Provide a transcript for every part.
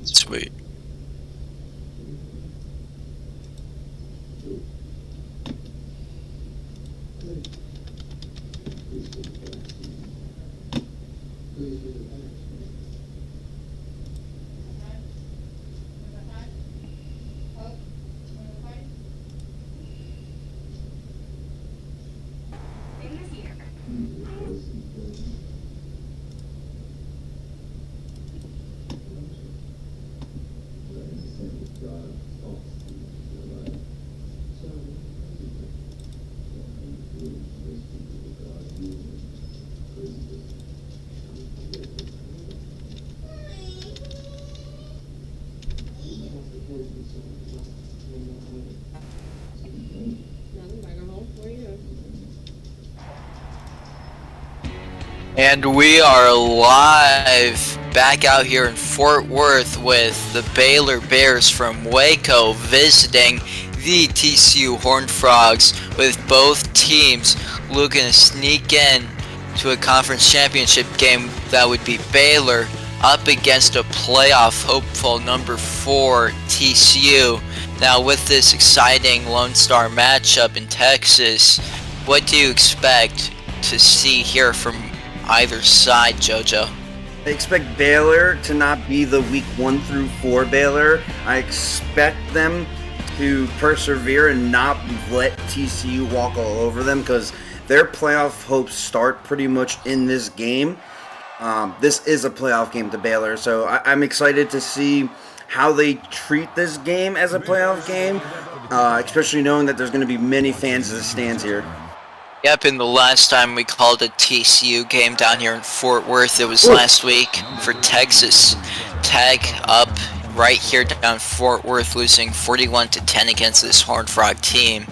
Sweet. And we are live back out here in Fort Worth with the Baylor Bears from Waco visiting the TCU Horned Frogs, with both teams looking to sneak in to a conference championship game that would be Baylor up against a playoff hopeful number 4 TCU. Now, with this exciting Lone Star matchup in Texas, what do you expect to see here from either side, JoJo? I expect Baylor to not be the week 1 through 4 Baylor. I expect them to persevere and not let TCU walk all over them, because their playoff hopes start pretty much in this game. This is a playoff game to Baylor, so I'm excited to see how they treat this game as a playoff game, especially knowing that there's going to be many fans in the stands here. Yep, and the last time we called a TCU game down here in Fort Worth, it was last week for Texas Tech up right here down Fort Worth, losing 41-10 against this Horned Frog team.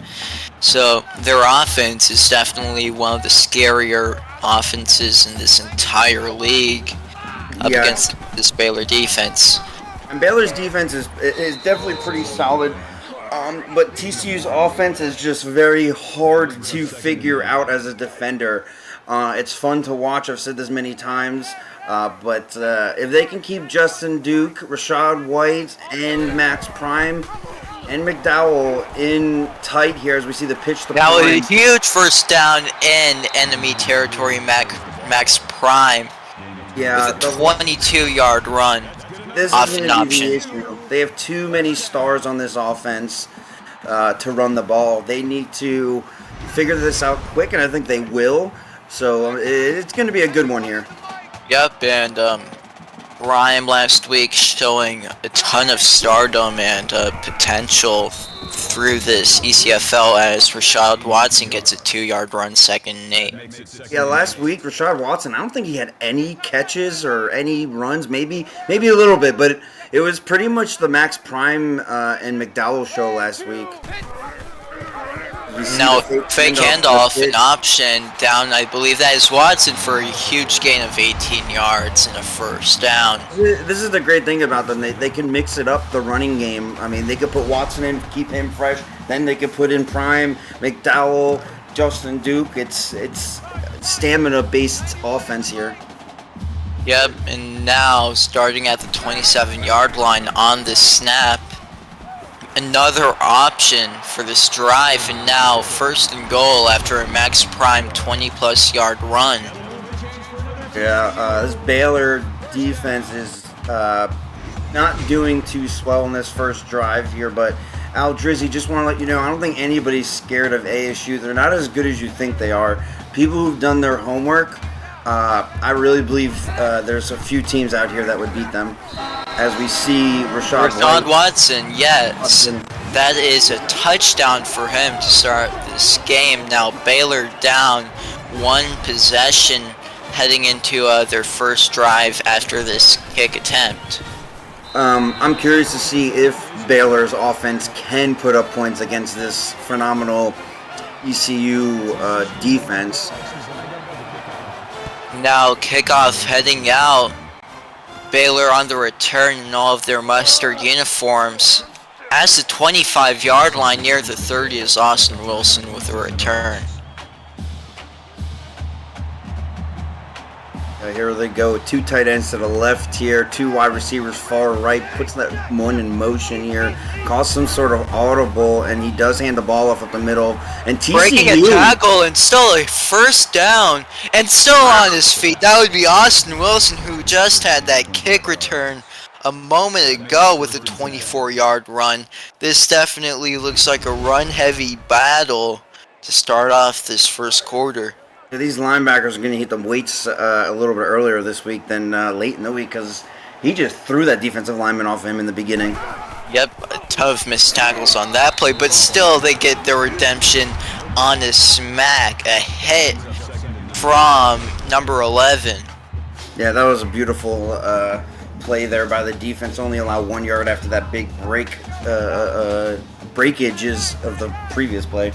So their offense is definitely one of the scarier offenses in this entire league up against this Baylor defense. And Baylor's defense is definitely pretty solid. But TCU's offense is just very hard to figure out as a defender. It's fun to watch. I've said this many times. But if they can keep Justin Duke, Rashad White, and Max Prime and McDowell in tight here as we see the pitch to Now a huge first down in enemy territory, Max Prime. Yeah, with a 22-yard run. This is going to be the issue. They have too many stars on this offense to run the ball. They need to figure this out quick, and I think they will. So it's going to be a good one here. Yep, and Ryan last week showing a ton of stardom and potential through this ECFL as Rashad Watson gets a 2-yard run, 2nd and 8. Yeah, last week Rashad Watson, I don't think he had any catches or any runs, maybe a little bit, but it was pretty much the Max Prime and McDowell show last week. Now, fake handoff, an option down, I believe that is Watson for a huge gain of 18 yards and a first down. This is the great thing about them. They can mix it up, the running game. I mean, they could put Watson in, keep him fresh. Then they could put in Prime, McDowell, Justin Duke. It's stamina-based offense here. Yep, and now, starting at the 27-yard line on the snap, another option for this drive, and now 1st and goal after a Max Prime 20-plus yard run. Yeah, this Baylor defense is not doing too swell in this first drive here, but Al Drizzy, just want to let you know, I don't think anybody's scared of ASU. They're not as good as you think they are. People who've done their homework, I really believe there's a few teams out here that would beat them. As we see Rashad Watson, yes. That is a touchdown for him to start this game. Now Baylor down 1 possession heading into their first drive after this kick attempt. I'm curious to see if Baylor's offense can put up points against this phenomenal ECU defense. Now kickoff heading out. Baylor on the return in all of their mustard uniforms. At the 25-yard line near the 30 is Austin Wilson with a return. Here they go. 2 tight ends to the left here. 2 wide receivers far right. Puts that one in motion here. Calls some sort of audible, and he does hand the ball off at the middle. And TCU breaking a tackle and still a first down and still on his feet. That would be Austin Wilson, who just had that kick return a moment ago with a 24-yard run. This definitely looks like a run-heavy battle to start off this first quarter. These linebackers are going to hit the weights a little bit earlier this week than late in the week because he just threw that defensive lineman off of him in the beginning. Yep, a ton of missed tackles on that play, but still they get their redemption on a smack, a hit from number 11. Yeah, that was a beautiful play there by the defense. Only allowed 1 yard after that big breakages of the previous play.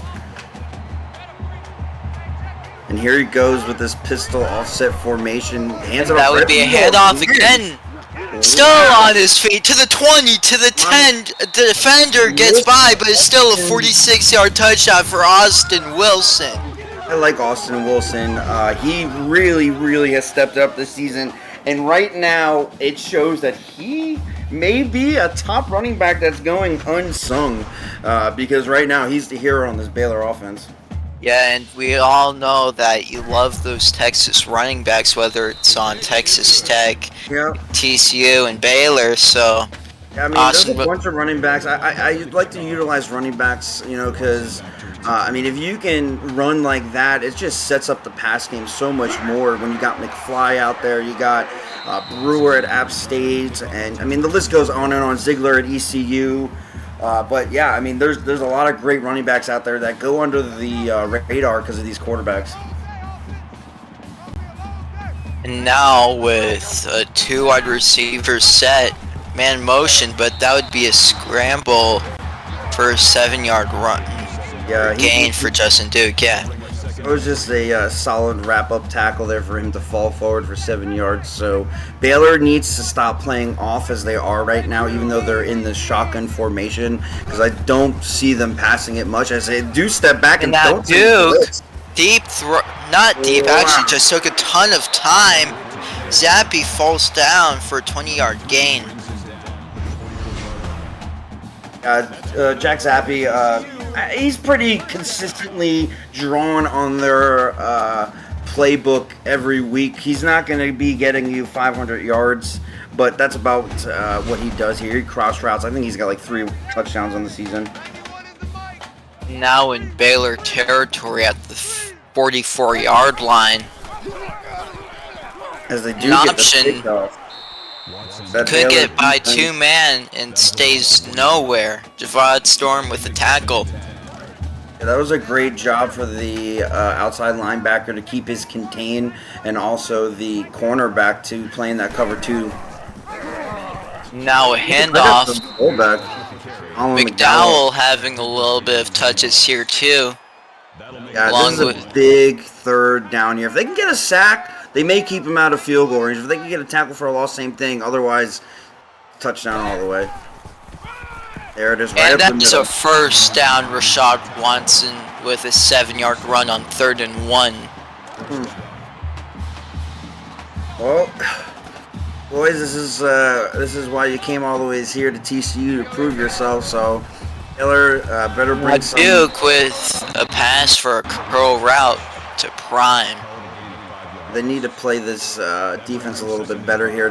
And here he goes with this pistol offset formation. Hands it off. That would be a handoff again. Still on his feet to the 20, to the 10. The defender gets by, but it's still a 46-yard touchdown for Austin Wilson. I like Austin Wilson. He really has stepped up this season. And right now, it shows that he may be a top running back that's going unsung. Because right now, he's the hero on this Baylor offense. Yeah, and we all know that you love those Texas running backs, whether it's on Texas Tech, TCU, and Baylor. So, yeah, I mean, there's a bunch of running backs. I like to utilize running backs, because, I mean, if you can run like that, it just sets up the pass game so much more. When you got McFly out there, you got Brewer at App State, and, I mean, the list goes on and on. Ziegler at ECU. But yeah, I mean, there's a lot of great running backs out there that go under the radar because of these quarterbacks. And now with 2 wide receivers set, man motion, but that would be a scramble for a 7-yard run. Yeah, gain for Justin Duke. Yeah. It was just a solid wrap-up tackle there for him to fall forward for 7 yards. So Baylor needs to stop playing off as they are right now, even though they're in the shotgun formation, because I don't see them passing it much. As they do step back and don't Duke deep throw, not deep, actually just took a ton of time. Zappe falls down for a 20-yard gain. Jack Zappe, he's pretty consistently drawn on their playbook every week. He's not going to be getting you 500 yards, but that's about what he does here. He cross routes. I think he's got like 3 touchdowns on the season. Now in Baylor territory at the 44-yard line. As they do get the pickoff. Could get by 2-man and stays nowhere. Javad Storm with the tackle. Yeah, that was a great job for the outside linebacker to keep his contain, and also the cornerback to playing that cover 2. Now a handoff. McDowell having a little bit of touches here too. Yeah, this is a big 3rd down here. If they can get a sack, they may keep him out of field goal range. If they can get a tackle for a loss, same thing. Otherwise, touchdown all the way. There it is, right up the middle. And that's a first down, Rashad Watson with a 7-yard run on 3rd and 1. Well, boys, this is why you came all the way here to TCU to prove yourself. So, Taylor, better bring some. Duke with a pass for a curl route to Prime. They need to play this defense a little bit better here.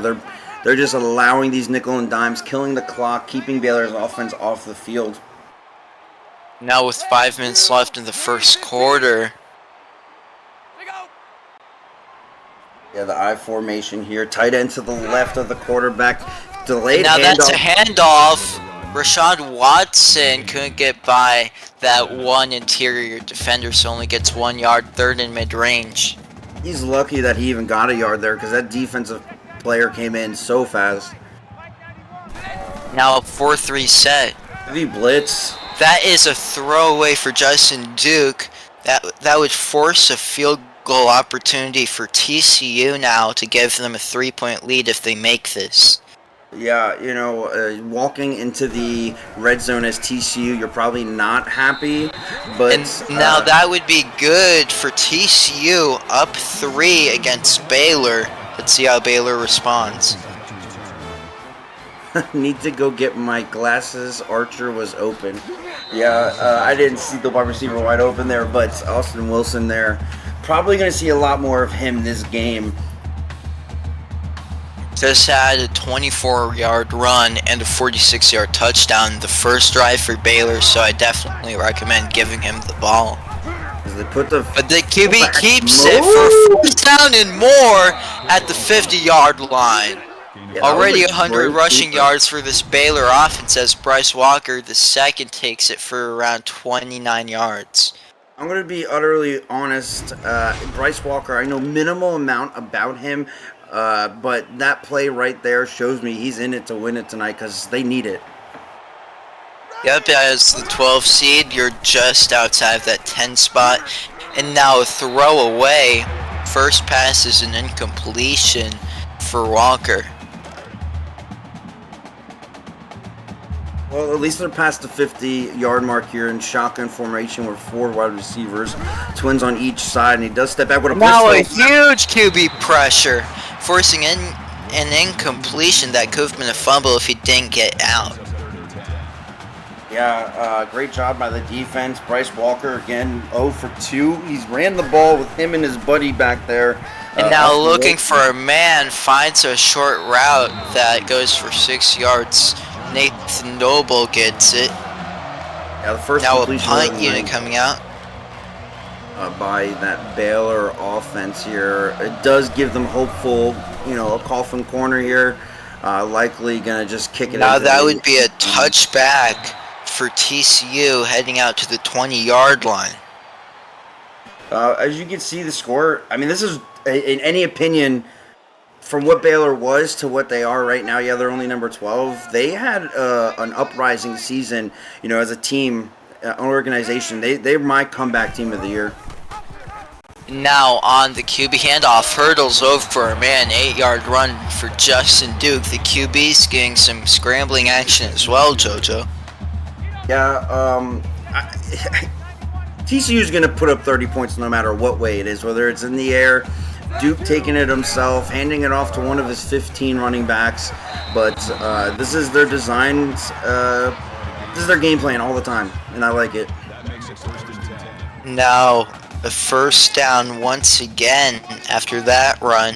They're just allowing these nickel and dimes, killing the clock, keeping Baylor's offense off the field. Now with 5 minutes left in the first quarter. Yeah, the I formation here. Tight end to the left of the quarterback. Delayed now handoff. That's a handoff. Rashad Watson couldn't get by that one interior defender, so only gets 1 yard, 3rd and mid-range. He's lucky that he even got a yard there because that defensive player came in so fast. Now a 4-3 set. Heavy blitz. That is a throwaway for Justin Duke. That would force a field goal opportunity for TCU now to give them a 3-point lead if they make this. Yeah, walking into the red zone as TCU, you're probably not happy, but... And now that would be good for TCU, up 3 against Baylor. Let's see how Baylor responds. Need to go get my glasses. Archer was open. Yeah, I didn't see the wide receiver wide open there, but Austin Wilson there. Probably going to see a lot more of him this game. Just had a 24-yard run and a 46-yard touchdown the first drive for Baylor, so I definitely recommend giving him the ball. But the QB keeps it for 4th down and more at the 50-yard line. Yeah, already 100 rushing yards for this Baylor offense as Bryce Walker, the second, takes it for around 29 yards. I'm going to be utterly honest. Bryce Walker, I know minimal amount about him, but that play right there shows me he's in it to win it tonight because they need it. Yep, as the 12 seed, you're just outside of that 10 spot. And now a throwaway. First pass is an incompletion for Walker. Well, at least they're past the 50-yard mark here in shotgun formation with 4 wide receivers, twins on each side, and he does step back with a now a huge QB pressure, forcing in an incompletion that could have been a fumble if he didn't get out. Yeah, great job by the defense. Bryce Walker, again, 0 for 2. He's ran the ball with him and his buddy back there. And now looking for a man, finds a short route that goes for 6 yards. Nathan Noble gets it. Yeah, the first now a punt unit coming out. By that Baylor offense here. It does give them hopeful, a call from corner here. Likely going to just kick it out. Now that would be a touchback for TCU heading out to the 20-yard line. As you can see the score, I mean, this is, in any opinion, from what Baylor was to what they are right now, yeah, they're only number 12. They had an uprising season, as a team, an organization. They're my comeback team of the year. Now on the QB handoff, hurdles over for a man, 8-yard run for Justin Duke. The QB's getting some scrambling action as well, JoJo. Yeah, TCU's going to put up 30 points no matter what way it is, whether it's in the air, Duke taking it himself, handing it off to one of his 15 running backs. But this is their designs. This is their game plan all the time, and I like it. Now, a first down once again after that run.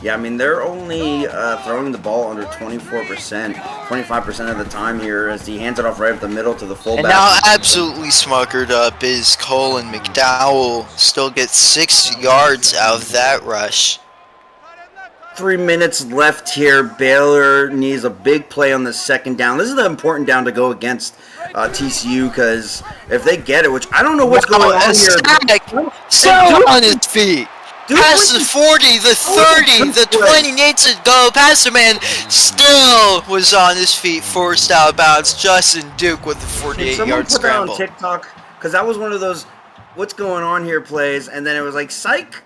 Yeah, I mean, they're only throwing the ball under 24%, 25% of the time here as he hands it off right up the middle to the fullback. And now absolutely smuckered up is Colin McDowell. Still gets 6 yards out of that rush. 3 minutes left here. Baylor needs a big play on the second down. This is the important down to go against TCU because if they get it, which I don't know what's going on here. Still on his feet. Past the 40, the 30, the 20 needs to go. Past the man still was on his feet, forced out of bounds. Justin Duke with the 48-yard scramble. That on TikTok, because that was one of those what's going on here plays, and then it was like, psych.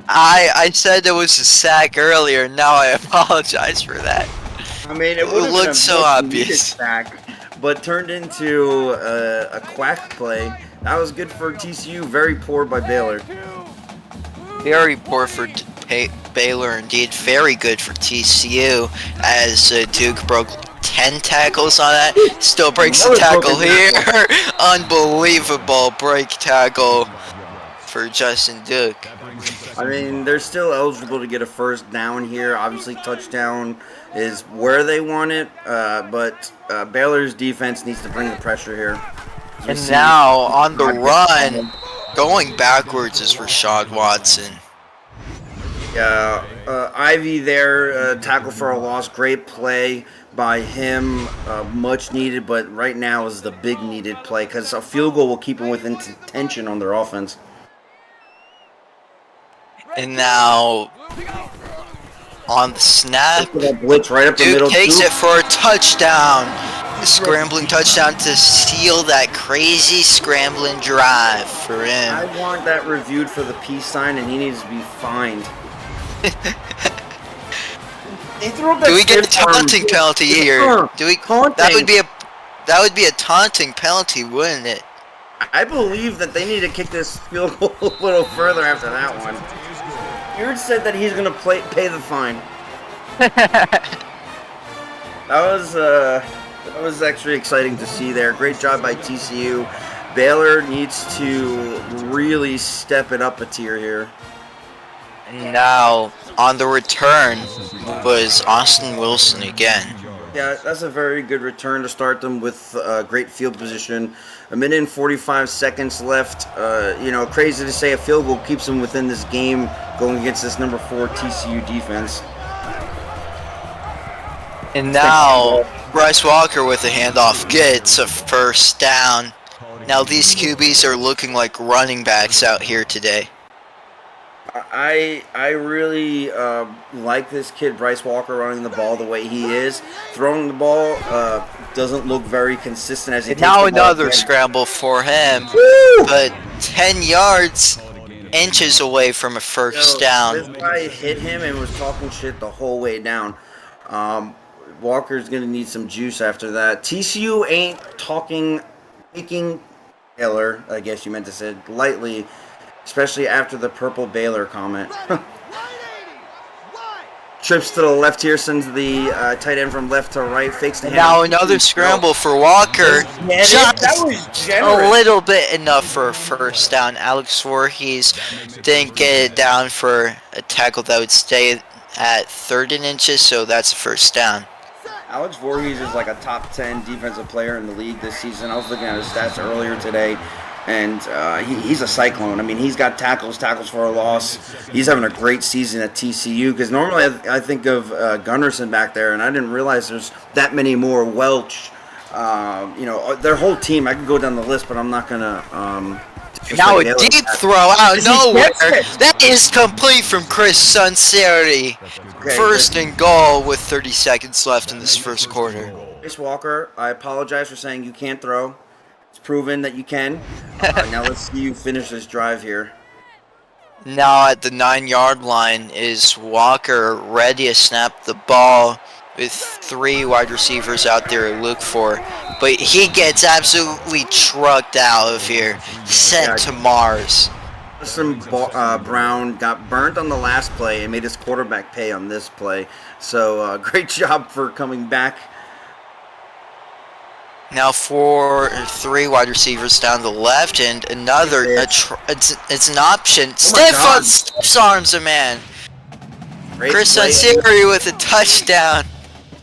I said it was a sack earlier. Now I apologize for that. I mean, it looked so obvious. Sack, but turned into a quack play. That was good for TCU. Very poor by Baylor. Very poor for Baylor indeed. Very good for TCU as Duke broke 10 tackles on that. Still breaks the tackle here. Unbelievable break tackle for Justin Duke. I mean, they're still eligible to get a first down here. Obviously, touchdown is where they want it, but Baylor's defense needs to bring the pressure here. And now, on the run, going backwards is Rashad Watson. Yeah, Ivy there, tackle for a loss. Great play by him. Much needed, but right now is the big needed play because a field goal will keep them within tension on their offense. And now, on the snap, blitz right up the middle. Duke takes it for a touchdown. A scrambling touchdown to seal that crazy scrambling drive for him. I want that reviewed for the peace sign, and he needs to be fined. Do we get a taunting penalty here? Do we? That would be a taunting penalty, wouldn't it? I believe that they need to kick this field goal a little further after that one. Beard said that he's gonna pay the fine. That was actually exciting to see there. Great job by TCU. Baylor needs to really step it up a tier here. And now, on the return, was Austin Wilson again. Yeah, that's a very good return to start them with great field position. A minute and 45 seconds left. Crazy to say a field goal keeps them within this game going against this number 4 TCU defense. And now, Bryce Walker with a handoff gets a first down. Now these QBs are looking like running backs out here today. I really like this kid, Bryce Walker, running the ball the way he is. Throwing the ball doesn't look very consistent as he takes now the ball another again. Scramble for him, but 10 yards, inches away from a first down. This guy hit him and was talking shit the whole way down. Walker's going to need some juice after that. TCU ain't taking Baylor, I guess you meant to say, lightly, especially after the purple Baylor comment. Trips to the left here, sends the tight end from left to right, fakes the hand. Now another scramble for Walker. That was generous. A little bit enough for a first down. Alex Voorhees didn't get it down for a tackle that would stay at 3rd and inches, so that's a first down. Alex Voorhees is like a top 10 defensive player in the league this season. I was looking at his stats earlier today, and he's a cyclone. I mean, he's got tackles for a loss. He's having a great season at TCU, because normally I think of Gunnarsson back there, and I didn't realize there's that many more. Welch, their whole team. I could go down the list, but I'm not going to... Now a deep throw out of nowhere. That is complete from Chris Sunseri. Okay, 1st and goal with 30 seconds left in this first quarter. Bryce Walker, I apologize for saying you can't throw. It's proven that you can. Now let's see you finish this drive here. Now at the 9-yard line is Walker ready to snap the ball with 3 wide receivers out there to look for. But he gets absolutely trucked out of here, sent to Mars. Brown got burnt on the last play and made his quarterback pay on this play. So great job for coming back. Now 3 wide receivers down the left, and another. It's an option. Stiff arms a man. Chris Sunseri with a touchdown.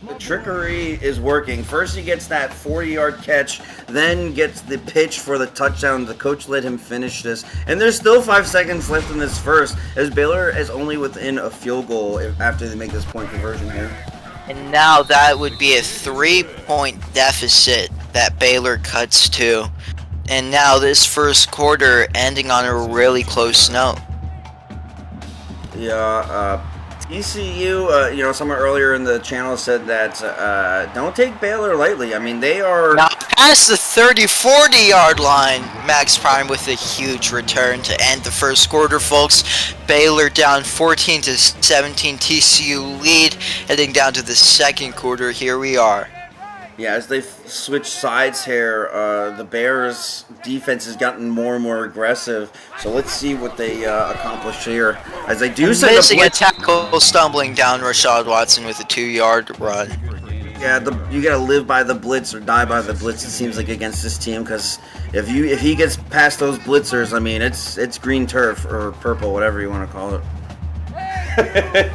The trickery is working. First he gets that 40-yard catch, then gets the pitch for the touchdown. The coach let him finish this. And there's still 5 seconds left in this first, as Baylor is only within a field goal after they make this point conversion here. And now that would be a 3-point deficit that Baylor cuts to. And now this first quarter ending on a really close note. Yeah, ECU, someone earlier in the channel said that don't take Baylor lightly. I mean, they are... Now past the 30-40 yard line, Max Prime with a huge return to end the first quarter, folks. Baylor down 14-17, TCU lead, heading down to the second quarter. Here we are. Yeah, as they switch sides here, the Bears' defense has gotten more and more aggressive. So let's see what they accomplish here. As they do send missing a tackle, stumbling down Rashad Watson with a 2-yard run. Yeah, you gotta live by the blitz or die by the blitz. It seems like against this team, because if he gets past those blitzers, I mean it's green turf or purple, whatever you want to call it.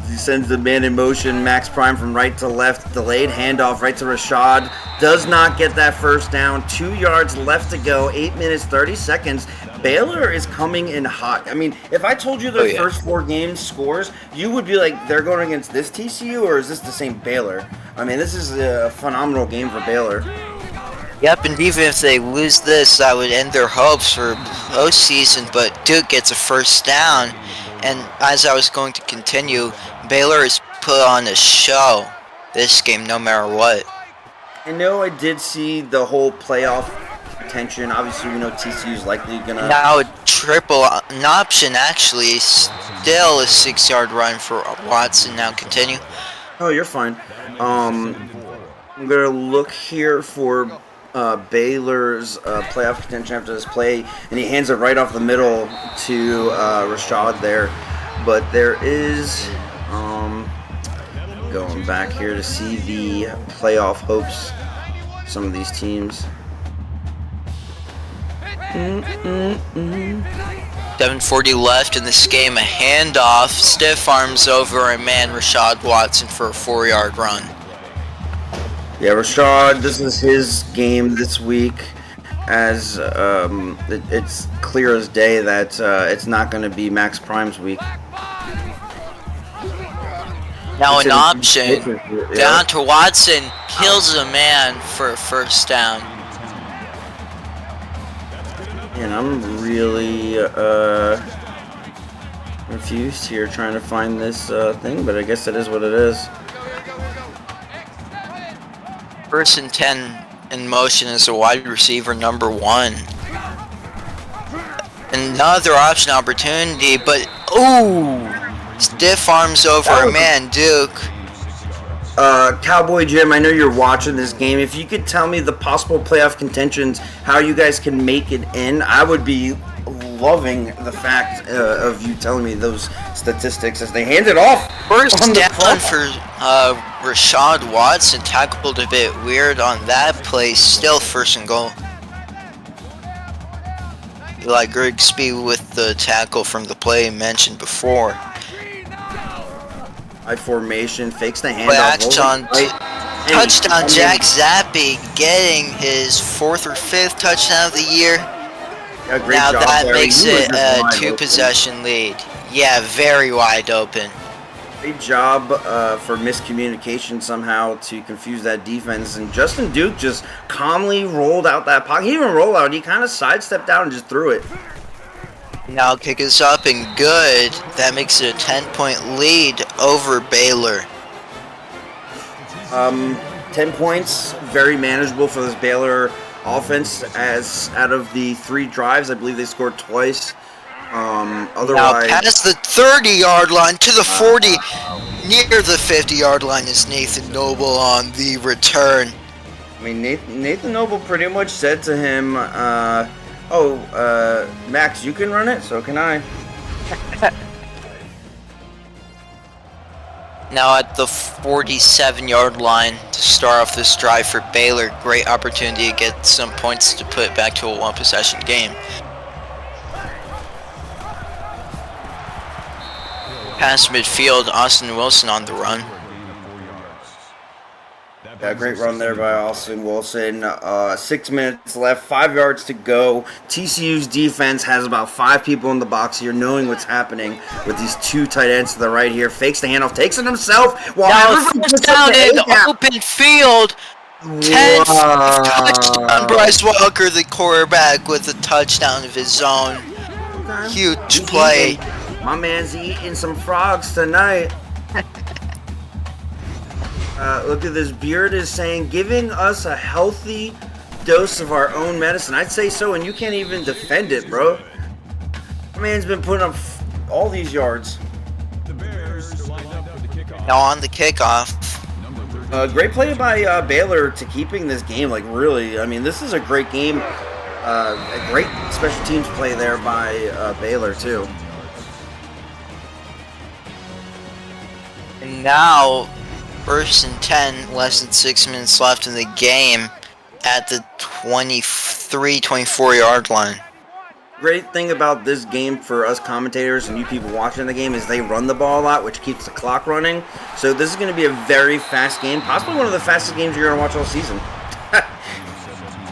He sends the man in motion. Max Prime from right to left. Delayed handoff right to Rashad. Does not get that first down. 2 yards left to go. 8 minutes, 30 seconds. Baylor is coming in hot. I mean, if I told you their first 4 games scores, you would be like, they're going against this TCU, or is this the same Baylor? I mean, this is a phenomenal game for Baylor. Yep, and even if they lose this, that would end their hopes for postseason, but Duke gets a first down. And as I was going to continue, Baylor has put on a show this game no matter what. I know I did see the whole playoff attention. Obviously, we know TCU's likely going to... Now a triple, an option actually, still a 6-yard run for Watson. Now continue. Oh, you're fine. I'm going to look here for Baylor's playoff contention after this play, and he hands it right off the middle to Rashad there. But there is going back here to see the playoff hopes. Some of these teams. 7:40 left in this game. A handoff, stiff arms over a man, Rashad Watson, for a 4-yard run. Yeah, Rashad, this is his game this week, as it's clear as day that it's not going to be Max Prime's week. Now an option, down to Watson, kills a man for a first down. And I'm really confused here trying to find this thing, but I guess it is what it is. 1st and 10 in motion is a wide receiver number 1. Another option opportunity, but stiff arms over a man, Duke. Cowboy Jim, I know you're watching this game. If you could tell me the possible playoff contentions, how you guys can make it in, I would be loving the fact of you telling me those statistics as they hand it off. First down for Rashad Watson, tackled a bit weird on that play, still 1st and goal. Eli Grigsby with the tackle from the play mentioned before. High formation, fakes the handoff. Touchdown, Jack Zappi getting his 4th or 5th touchdown of the year. Yeah, great now job that there. makes it a 2-possession lead. Yeah, very wide open. Great job for miscommunication somehow to confuse that defense. And Justin Duke just calmly rolled out that pocket. He didn't even roll out. He kind of sidestepped down and just threw it. Now kick is up and good. That makes it a 10-point lead over Baylor. 10 points, very manageable for this Baylor offense. As out of the 3 drives, I believe they scored twice. Otherwise, now past the 30-yard line to the 40, near the 50-yard line is Nathan Noble on the return. I mean, Nathan Noble pretty much said to him, Max, you can run it, so can I. Now at the 47-yard line to start off this drive for Baylor. Great opportunity to get some points to put back to a 1-possession game. Past midfield, Austin Wilson on the run. Yeah, great run there by Austin Wilson. 6 minutes left, 5 yards to go. TCU's defense has about 5 people in the box here, knowing what's happening with these 2 tight ends to the right here. Fakes the handoff, takes it himself. Now first down in open field. 10 touchdown. Bryce Walker, the quarterback, with a touchdown of his own. Okay. Huge play. My man's eating some frogs tonight. Look at this. Beard is saying, giving us a healthy dose of our own medicine. I'd say so, and you can't even defend it, bro. My man's been putting up all these yards. Now on the kickoff. Great play by Baylor to keeping this game, like, really. I mean, this is a great game. A great special teams play there by Baylor, too. And now, 1st and 10, less than 6 minutes left in the game at the 24-yard line. Great thing about this game for us commentators and you people watching the game is they run the ball a lot, which keeps the clock running. So this is going to be a very fast game, possibly one of the fastest games you're going to watch all season.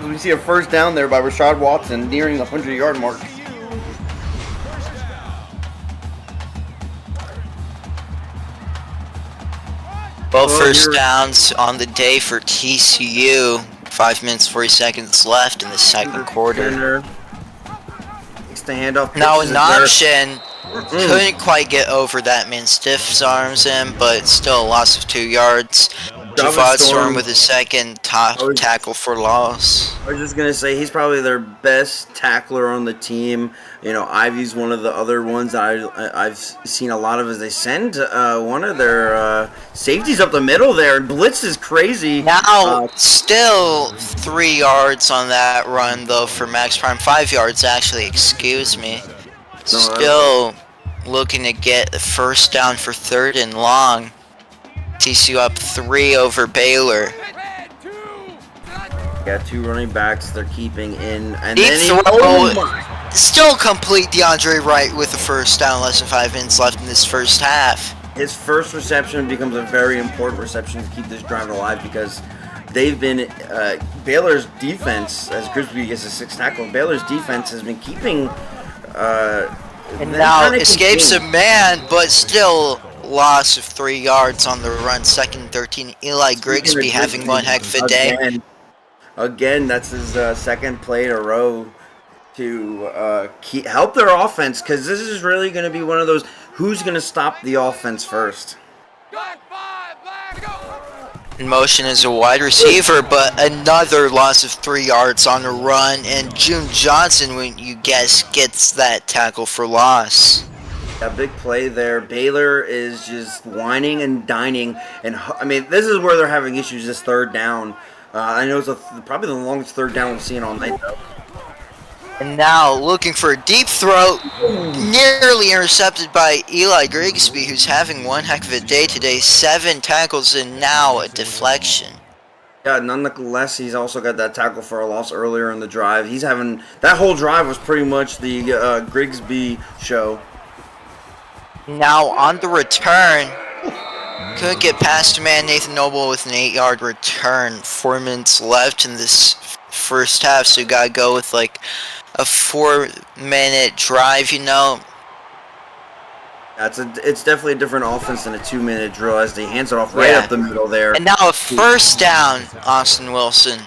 We see a first down there by Rashad Watson nearing the 100-yard mark. Both first downs on the day for TCU. 5 minutes, 40 seconds left in the second quarter. Takes the handoff. Now an option. Couldn't quite get over that man. Stiff arms him, but still a loss of 2 yards. Javad Storm with his second top I was, tackle for loss. I was just gonna say he's probably their best tackler on the team. You know, Ivy's one of the other ones that I've seen a lot of as they send one of their safeties up the middle there, and blitz is crazy. Now, still 3 yards on that run though for Max Prime. 5 yards actually, excuse me. Still looking to get the first down for 3rd and long. TCU up 3 over Baylor. Got 2 running backs they're keeping in, and Deep then throw, still complete DeAndre Wright with the first down. Less than 5 minutes left in this first half. His first reception becomes a very important reception to keep this drive alive because they've been Baylor's defense, as Grigsby gets a 6th tackle. Baylor's defense has been keeping. And now escapes a man, but still loss of 3 yards on the run. 2nd and 13. Eli Grigsby having one heck of a day. Again, that's his 2nd play in a row to help their offense, because this is really going to be one of those who's going to stop the offense first. In motion is a wide receiver, but another loss of 3 yards on the run, and June Johnson, when you guess, gets that tackle for loss. A big play there. Baylor is just whining and dining, and I mean, this is where they're having issues. This 3rd down. I know it's probably the longest 3rd down we've seen all night, though. And now looking for a deep throw, nearly intercepted by Eli Grigsby, who's having one heck of a day today. 7 tackles and now a deflection. Yeah, nonetheless, he's also got that tackle for a loss earlier in the drive. He's having that whole drive was pretty much the Grigsby show. Now on the return, couldn't get past man Nathan Noble with an 8-yard return. 4 minutes left in this first half, so you gotta go with like a 4-minute drive, you know. It's definitely a different offense than a 2-minute drill as he hands it off right up the middle there. And now a first down, Austin Wilson.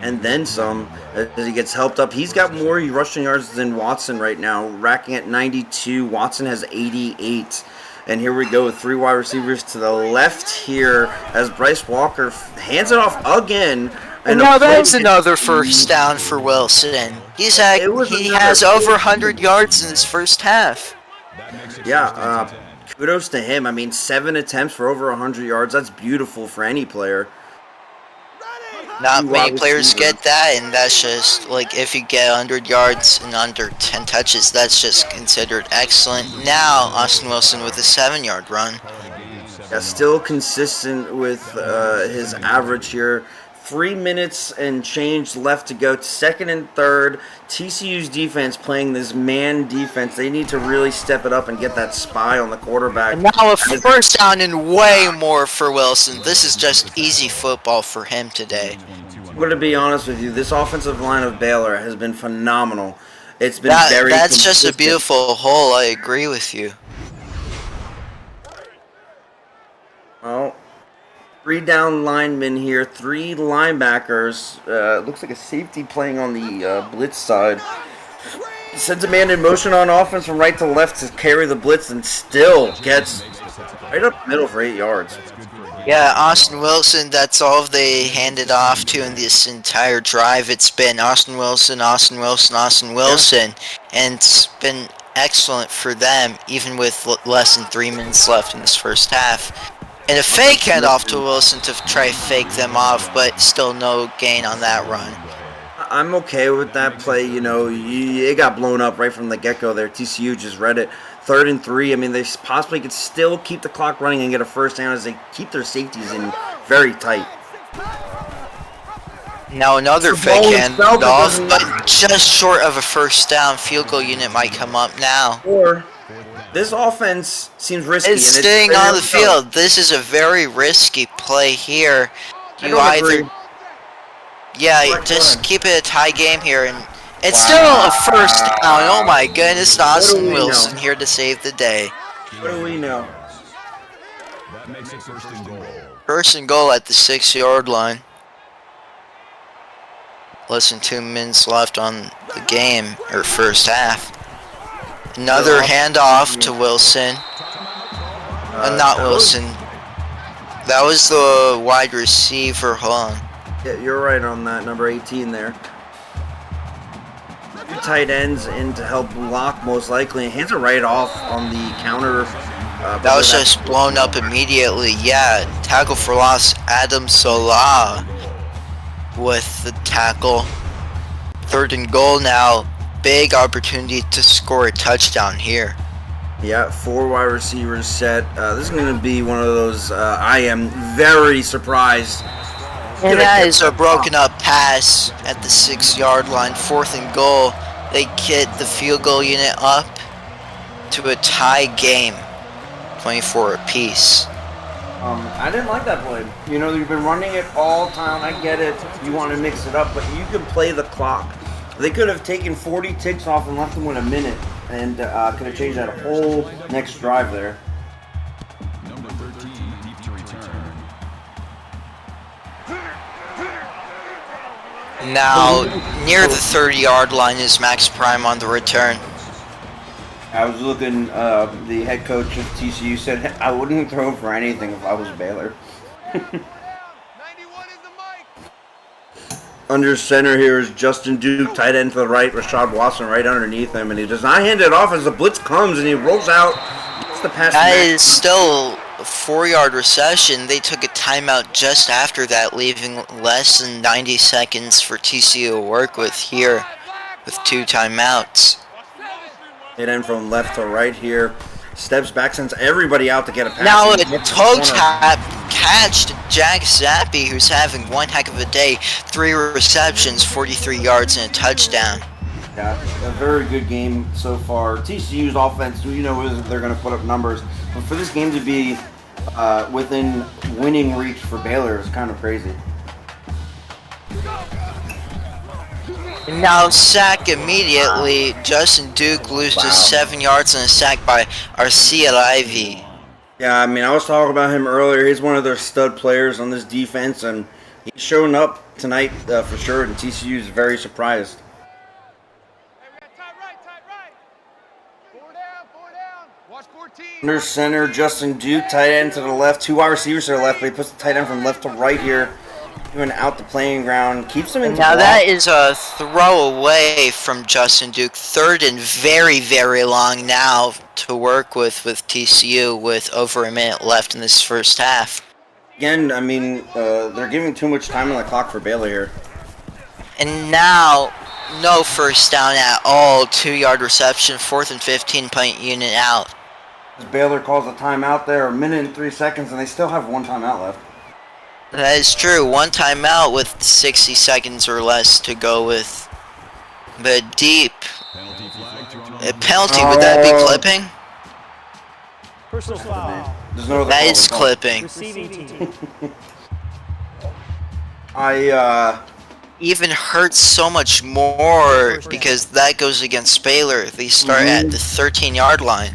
And then some as he gets helped up. He's got more rushing yards than Watson right now, racking at 92. Watson has 88. And here we go with 3 wide receivers to the left here as Bryce Walker hands it off again. And now that's another first down for Wilson. He has over 100 yards in his first half. Yeah, kudos to him. I mean, 7 attempts for over 100 yards. That's beautiful for any player. Not many players get that, and that's just, like, if you get 100 yards and under 10 touches, that's just considered excellent. Now, Austin Wilson with a 7-yard run. Yeah, still consistent with his average here. 3 minutes and change left to go. 2nd and 3rd. TCU's defense playing this man defense. They need to really step it up and get that spy on the quarterback. And now a first down and way more for Wilson. This is just easy football for him today. I'm going to be honest with you. This offensive line of Baylor has been phenomenal. It's been That's consistent. just a beautiful hole. I agree with you. Well, 3 down linemen here, 3 linebackers. Looks like a safety playing on the blitz side. Sends a man in motion on offense from right to left to carry the blitz and still gets right up the middle for 8 yards. Yeah, Austin Wilson, that's all they handed off to in this entire drive. It's been Austin Wilson, Austin Wilson, Austin Wilson, and it's been excellent for them, even with less than 3 minutes left in this first half. And a fake handoff to Wilson to try to fake them off, but still no gain on that run. I'm okay with that play. You know, it got blown up right from the get-go there. TCU just read it. 3rd and 3. I mean, they possibly could still keep the clock running and get a first down as they keep their safeties in very tight. Now another fake handoff, but just short of a first down. Field goal unit might come up now. Or this offense seems risky. It's staying on the field. This is a very risky play here. You either, just keep it a tie game here, and it's still a first down. Oh my goodness, Austin Wilson here to save the day. What do we know? That makes it first and goal. First and goal at the 6-yard line. Less than 2 minutes left on the game, or first half. Another handoff to Wilson. Not Wilson. That was the wide receiver. Hold on. Yeah, you're right on that, number 18 there. Two tight ends in to help block most likely, and hands it right off on the counter. That was just blown up immediately. Yeah, tackle for loss. Adam Salah with the tackle. 3rd and goal now. Big opportunity to score a touchdown here. Yeah, 4 wide receivers set. This is going to be one of those. I am very surprised. And that is a broken up pass at the 6-yard line. 4th and goal. They get the field goal unit up to a tie game. 24 apiece. I didn't like that play. You know, you've been running it all time. I get it. You want to mix it up, but you can play the clock. They could have taken 40 ticks off and left them with a minute, and could have changed that whole next drive there. Number 13, deep to return. Now, near the 30-yard line is Max Prime on the return. I was looking, the head coach of TCU said, I wouldn't throw for anything if I was Baylor. Under center here is Justin Duke, tight end to the right, Rashad Watson right underneath him, and he does not hand it off as the blitz comes, and he rolls out. Gets the pass. That is still a 4-yard reception. They took a timeout just after that, leaving less than 90 seconds for TCU to work with here with 2 timeouts. Tight end from left to right here. Steps back, sends everybody out to get a pass. Now a toe tap catch to Jack Zappi, who's having one heck of a day. 3 receptions, 43 yards, and a touchdown. Yeah, a very good game so far. TCU's offense, you know, they're going to put up numbers. But for this game to be within winning reach for Baylor is kind of crazy. Now sack immediately. Justin Duke loses 7 yards and a sack by Arcia Ivy. Yeah, I mean, I was talking about him earlier. He's one of their stud players on this defense, and he's showing up tonight for sure, and TCU is very surprised. Under center, Justin Duke, tight end to the left. 2 wide receivers to the left, but he puts the tight end from left to right here. Even out the playing ground, keeps him in. Now that is a throw away from Justin Duke. 3rd and very, very long now to work with TCU with over a minute left in this first half. Again, I mean, they're giving too much time on the clock for Baylor here. And now, no first down at all. 2-yard reception, 4th and 15, punt unit out. Baylor calls a timeout there, a minute and 3 seconds, and they still have 1 timeout left. That is true. 1 timeout with 60 seconds or less to go with. But deep. A penalty, would that be clipping? Personal foul. There's no other That call is to call. clipping. Receiving team. Even hurts so much more because that goes against Baylor. They start at the 13-yard line.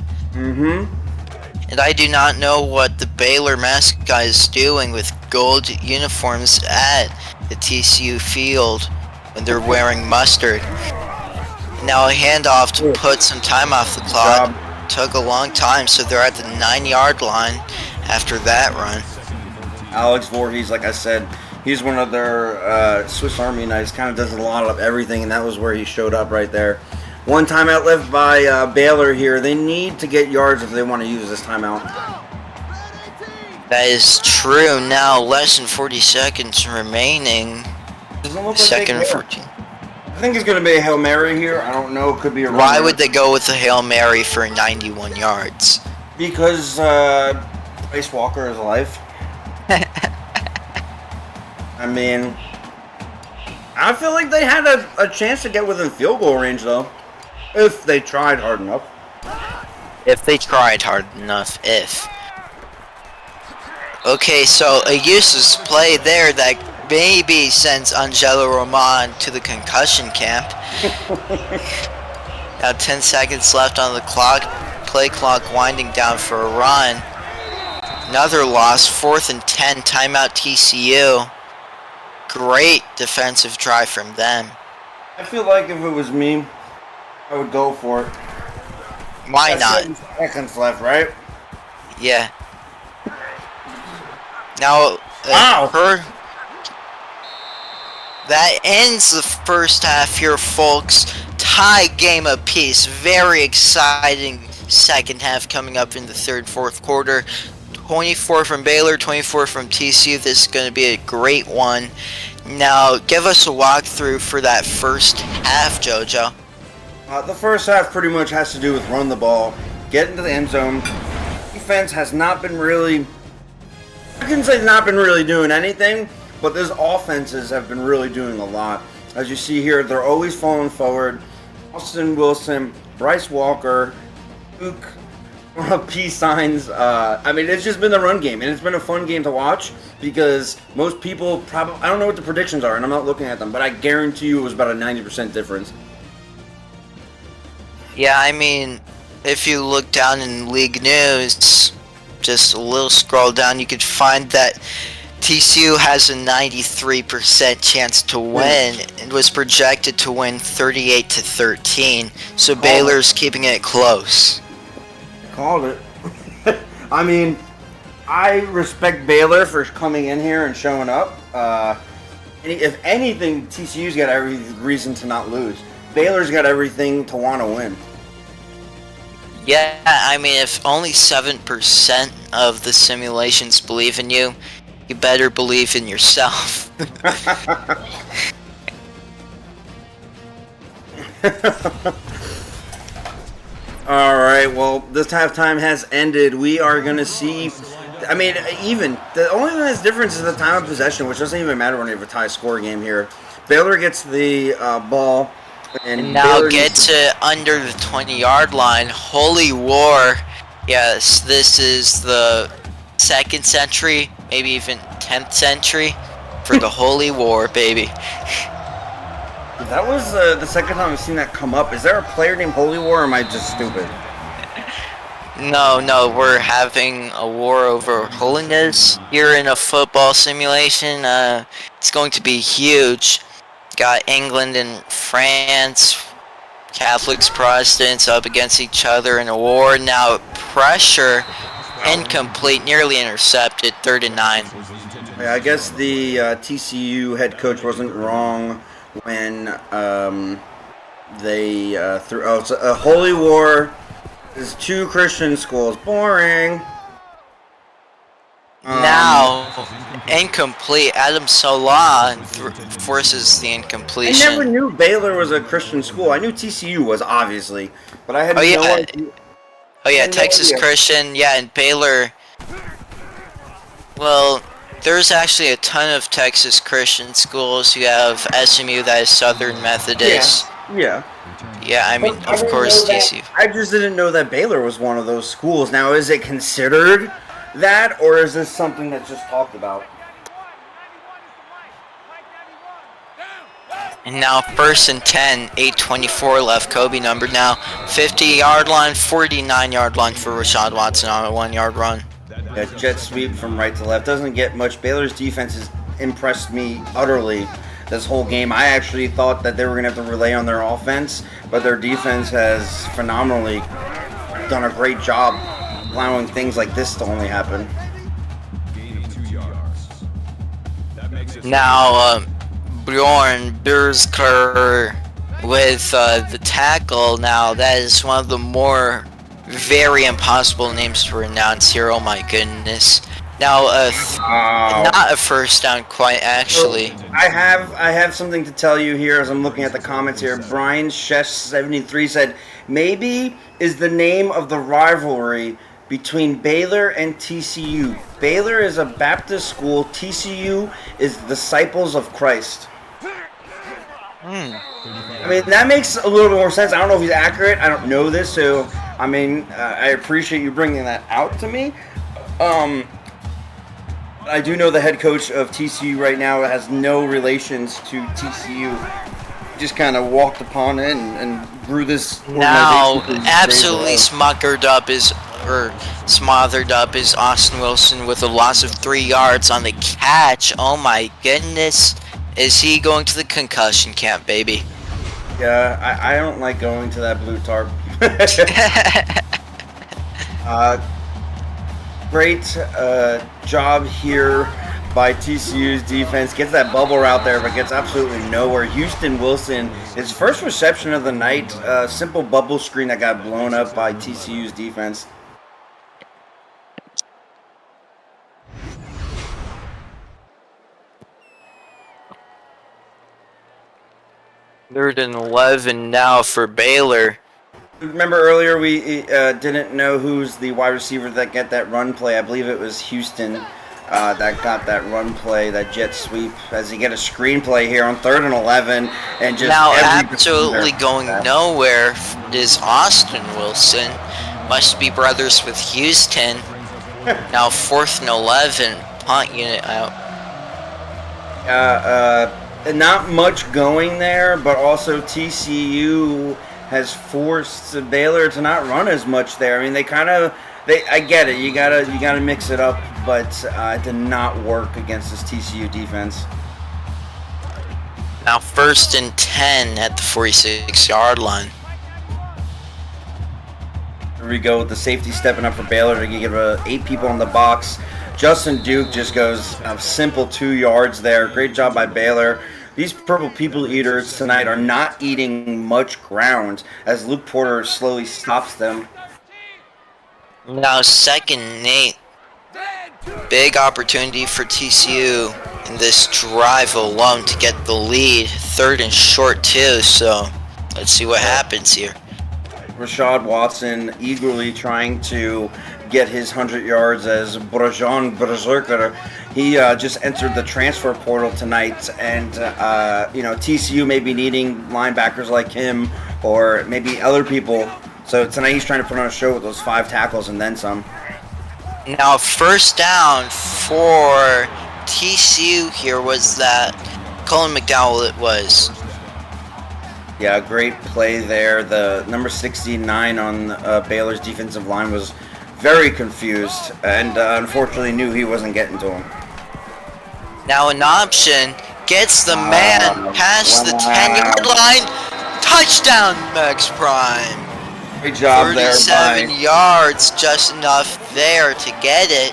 And I do not know what the Baylor mascot is doing with gold uniforms at the TCU field when they're wearing mustard. Now a handoff to put some time off the clock. Took a long time, so they're at the 9-yard line after that run. Alex Voorhees, like I said, he's one of their Swiss Army knives, kind of does a lot of everything, and that was where he showed up right there. 1 timeout left by Baylor here. They need to get yards if they want to use this timeout. That is true. Now less than 40 seconds remaining. Second and 14. I think it's going to be a Hail Mary here. I don't know. It could be a run. Why would they go with a Hail Mary for 91 yards? Because Bryce Walker is alive. I mean, I feel like they had a chance to get within field goal range, though. If they tried hard enough. If they tried hard enough, if. Okay, so a useless play there that maybe sends Angelo Roman to the concussion camp. Now 10 seconds left on the clock. Play clock winding down for a run. Another loss, 4th and 10, timeout TCU. Great defensive drive from them. I feel like if it was me, I would go for it. Why not? 7 seconds left, right? Yeah. Now, Wow. that ends the first half here, folks. Tie game apiece. Very exciting second half coming up in the third, fourth quarter. 24 from Baylor, 24 from TCU. This is going to be a great one. Now, give us a walkthrough for that first half, JoJo. The first half pretty much has to do with run the ball, get into the end zone. Defense has not been really, I can say not been really doing anything, but those offenses have been really doing a lot. As you see here, they're always falling forward. Austin Wilson, Bryce Walker, Luke, peace signs. I mean, it's just been the run game, and it's been a fun game to watch because most people probably, I don't know what the predictions are, and I'm not looking at them, but I guarantee you it was about a 90% difference. Yeah, I mean, if you look down in league news, just a little scroll down, you could find that TCU has a 93% chance to win and was projected to win 38-13. So Baylor's keeping it close. Called it. I mean, I respect Baylor for coming in here and showing up. If anything, TCU's got every reason to not lose. Baylor's got everything to want to win. Yeah, I mean, if only 7% of the simulations believe in you, you better believe in yourself. All right, well, this halftime has ended. We are going to see, I mean, even, the only thing that's different is the time of possession, which doesn't even matter when you have a tie score game here. Baylor gets the ball. And now Baylor get to under the 20-yard line. Holy War. Yes, this is the 2nd century, maybe even 10th century for the Holy War, baby. That was the second time I've seen that come up. Is there a player named Holy War, or am I just stupid? No, we're having a war over holiness here in a football simulation. It's going to be huge. Got England and France, Catholics, Protestants up against each other in a war. Now pressure, incomplete, nearly intercepted, 3rd and 9. Yeah, I guess the TCU head coach wasn't wrong when they threw. Oh, it's a Holy War. There's 2 Christian schools. Boring. Now, incomplete. Adam Salah forces the incompletion. I never knew Baylor was a Christian school. I knew TCU was, obviously, but I had no idea. Oh yeah, Texas Christian. Yeah, and Baylor. Well, there's actually a ton of Texas Christian schools. You have SMU, that is Southern Methodist. Yeah. Yeah, I mean, of course, TCU. I just didn't know that Baylor was one of those schools. Now, is it considered that, or is this something that's just talked about? And now 1st and 10, 8:24 left. Kobe number now 50-yard line, 49-yard line for Rashad Watson on a 1-yard run. Yeah, jet sweep from right to left. Doesn't get much. Baylor's defense has impressed me utterly this whole game. I actually thought that they were going to have to rely on their offense, but their defense has phenomenally done a great job allowing things like this to only happen. Now, Bjorn Burzker with the tackle. Now, that is one of the more very impossible names to pronounce here. Oh my goodness. Now, not a first down quite, actually. So I have something to tell you here as I'm looking at the comments here. Brian Shesh73 said, maybe is the name of the rivalry between Baylor and TCU. Baylor is a Baptist school. TCU is Disciples of Christ. I mean, that makes a little bit more sense. I don't know if he's accurate. I don't know this, so I mean, I appreciate you bringing that out to me. I do know the head coach of TCU right now has no relations to TCU. Just kind of walked upon it and grew this. Now, absolutely smothered up is Austin Wilson with a loss of 3 yards on the catch. Oh my goodness. Is he going to the concussion camp, baby? Yeah, I don't like going to that blue tarp. great job here by TCU's defense. Gets that bubble route there, but gets absolutely nowhere. Houston Wilson, his first reception of the night, simple bubble screen that got blown up by TCU's defense. Third and 11 now for Baylor. Remember earlier we didn't know who's the wide receiver that got that run play. I believe it was Houston that got that run play, that jet sweep. As he get a screenplay here on 3rd and 11, and just now absolutely going nowhere is Austin Wilson. Must be brothers with Houston. Now 4th and 11, punt unit out. Not much going there, but also TCU has forced Baylor to not run as much there. I mean, I get it. You gotta mix it up, but it did not work against this TCU defense. Now 1st and 10 at the 46-yard line. Here we go with the safety stepping up for Baylor to give 8 people in the box. Justin Duke just goes a simple 2 yards there. Great job by Baylor. These purple people eaters tonight are not eating much ground as Luke Porter slowly stops them. Now 2nd and 8. Big opportunity for TCU in this drive alone to get the lead. 3rd and short too, so let's see what happens here. Rashad Watson eagerly trying to get his 100 yards as Brajan Berserker. He just entered the transfer portal tonight, and TCU may be needing linebackers like him or maybe other people. So tonight he's trying to put on a show with those 5 tackles and then some. Now 1st down for TCU here was that Colin McDowell it was. Yeah, great play there. The number 69 on Baylor's defensive line was very confused and unfortunately knew he wasn't getting to him. Now an option gets the man past the 10-yard line. Touchdown, Max Prime. Great job there. 37 yards, just enough there to get it.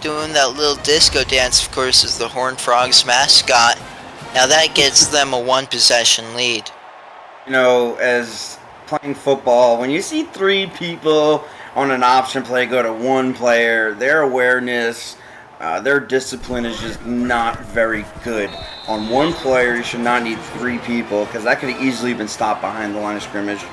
Doing that little disco dance, of course, is the Horned Frogs mascot. Now that gets them a 1-possession lead. You know, as playing football, when you see 3 people on an option play go to 1 player, their awareness, their discipline is just not very good. On 1 player, you should not need 3 people because that could have easily been stopped behind the line of scrimmage.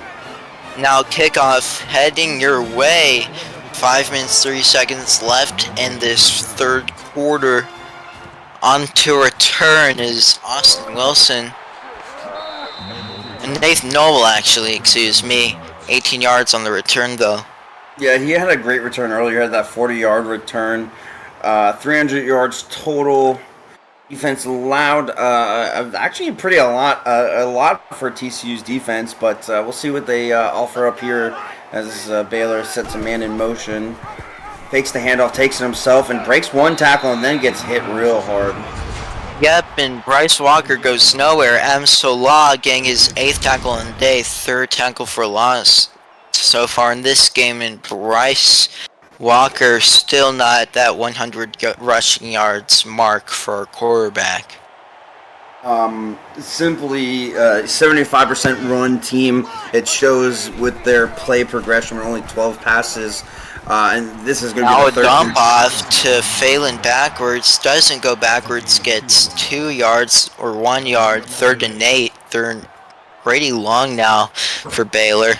Now kickoff heading your way. 5 minutes, 30 seconds left in this 3rd quarter. On to return is Austin Wilson. And Nathan Noble, actually, excuse me. 18 yards on the return, though. Yeah, he had a great return earlier. He had that 40-yard return. 300 yards total. Defense allowed actually a lot for TCU's defense, but we'll see what they offer up here as Baylor sets a man in motion. Fakes the handoff, takes it himself, and breaks 1 tackle and then gets hit real hard. Yep, and Bryce Walker goes nowhere. M. Solah getting his 8th tackle in the day, 3rd tackle for loss so far in this game, and Bryce Walker still not at that 100 rushing yards mark for a quarterback. Simply 75% run team. It shows with their play progression with only 12 passes. And this is going to be the 3rd. Now a dump off to Phelan backwards. Doesn't go backwards. Gets 2 yards or 1 yard. 3rd and 8. 3rd pretty long now for Baylor.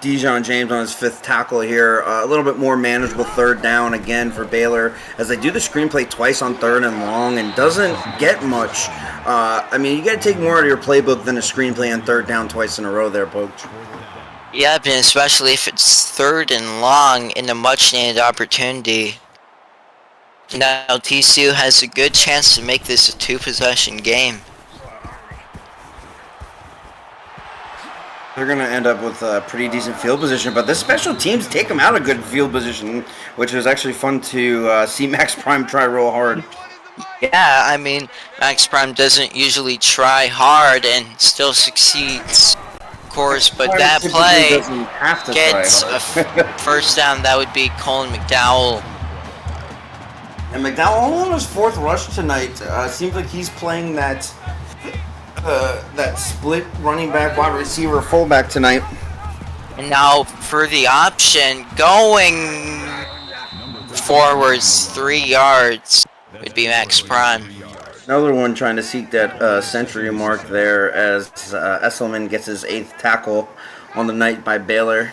Dijon James on his 5th tackle here. A little bit more manageable 3rd down again for Baylor as they do the screenplay twice on 3rd and long and doesn't get much. I mean, you got to take more out of your playbook than a screenplay on 3rd down twice in a row there, Poach. Yep, and especially if it's 3rd and long in a much-needed opportunity. Now TCU has a good chance to make this a 2-possession game. They're going to end up with a pretty decent field position, but the special teams take them out of good field position, which was actually fun to see Max Prime try real hard. Yeah, I mean, Max Prime doesn't usually try hard and still succeeds course, but Tyler that typically play doesn't have to gets try a hard. first down. That would be Colin McDowell. And McDowell only on his 4th rush tonight. Seems like he's playing that split running back, wide receiver, fullback tonight. And now for the option, going forwards 3 yards would be Max Prime. Another one trying to seek that century mark there as Esselman gets his 8th tackle on the night by Baylor.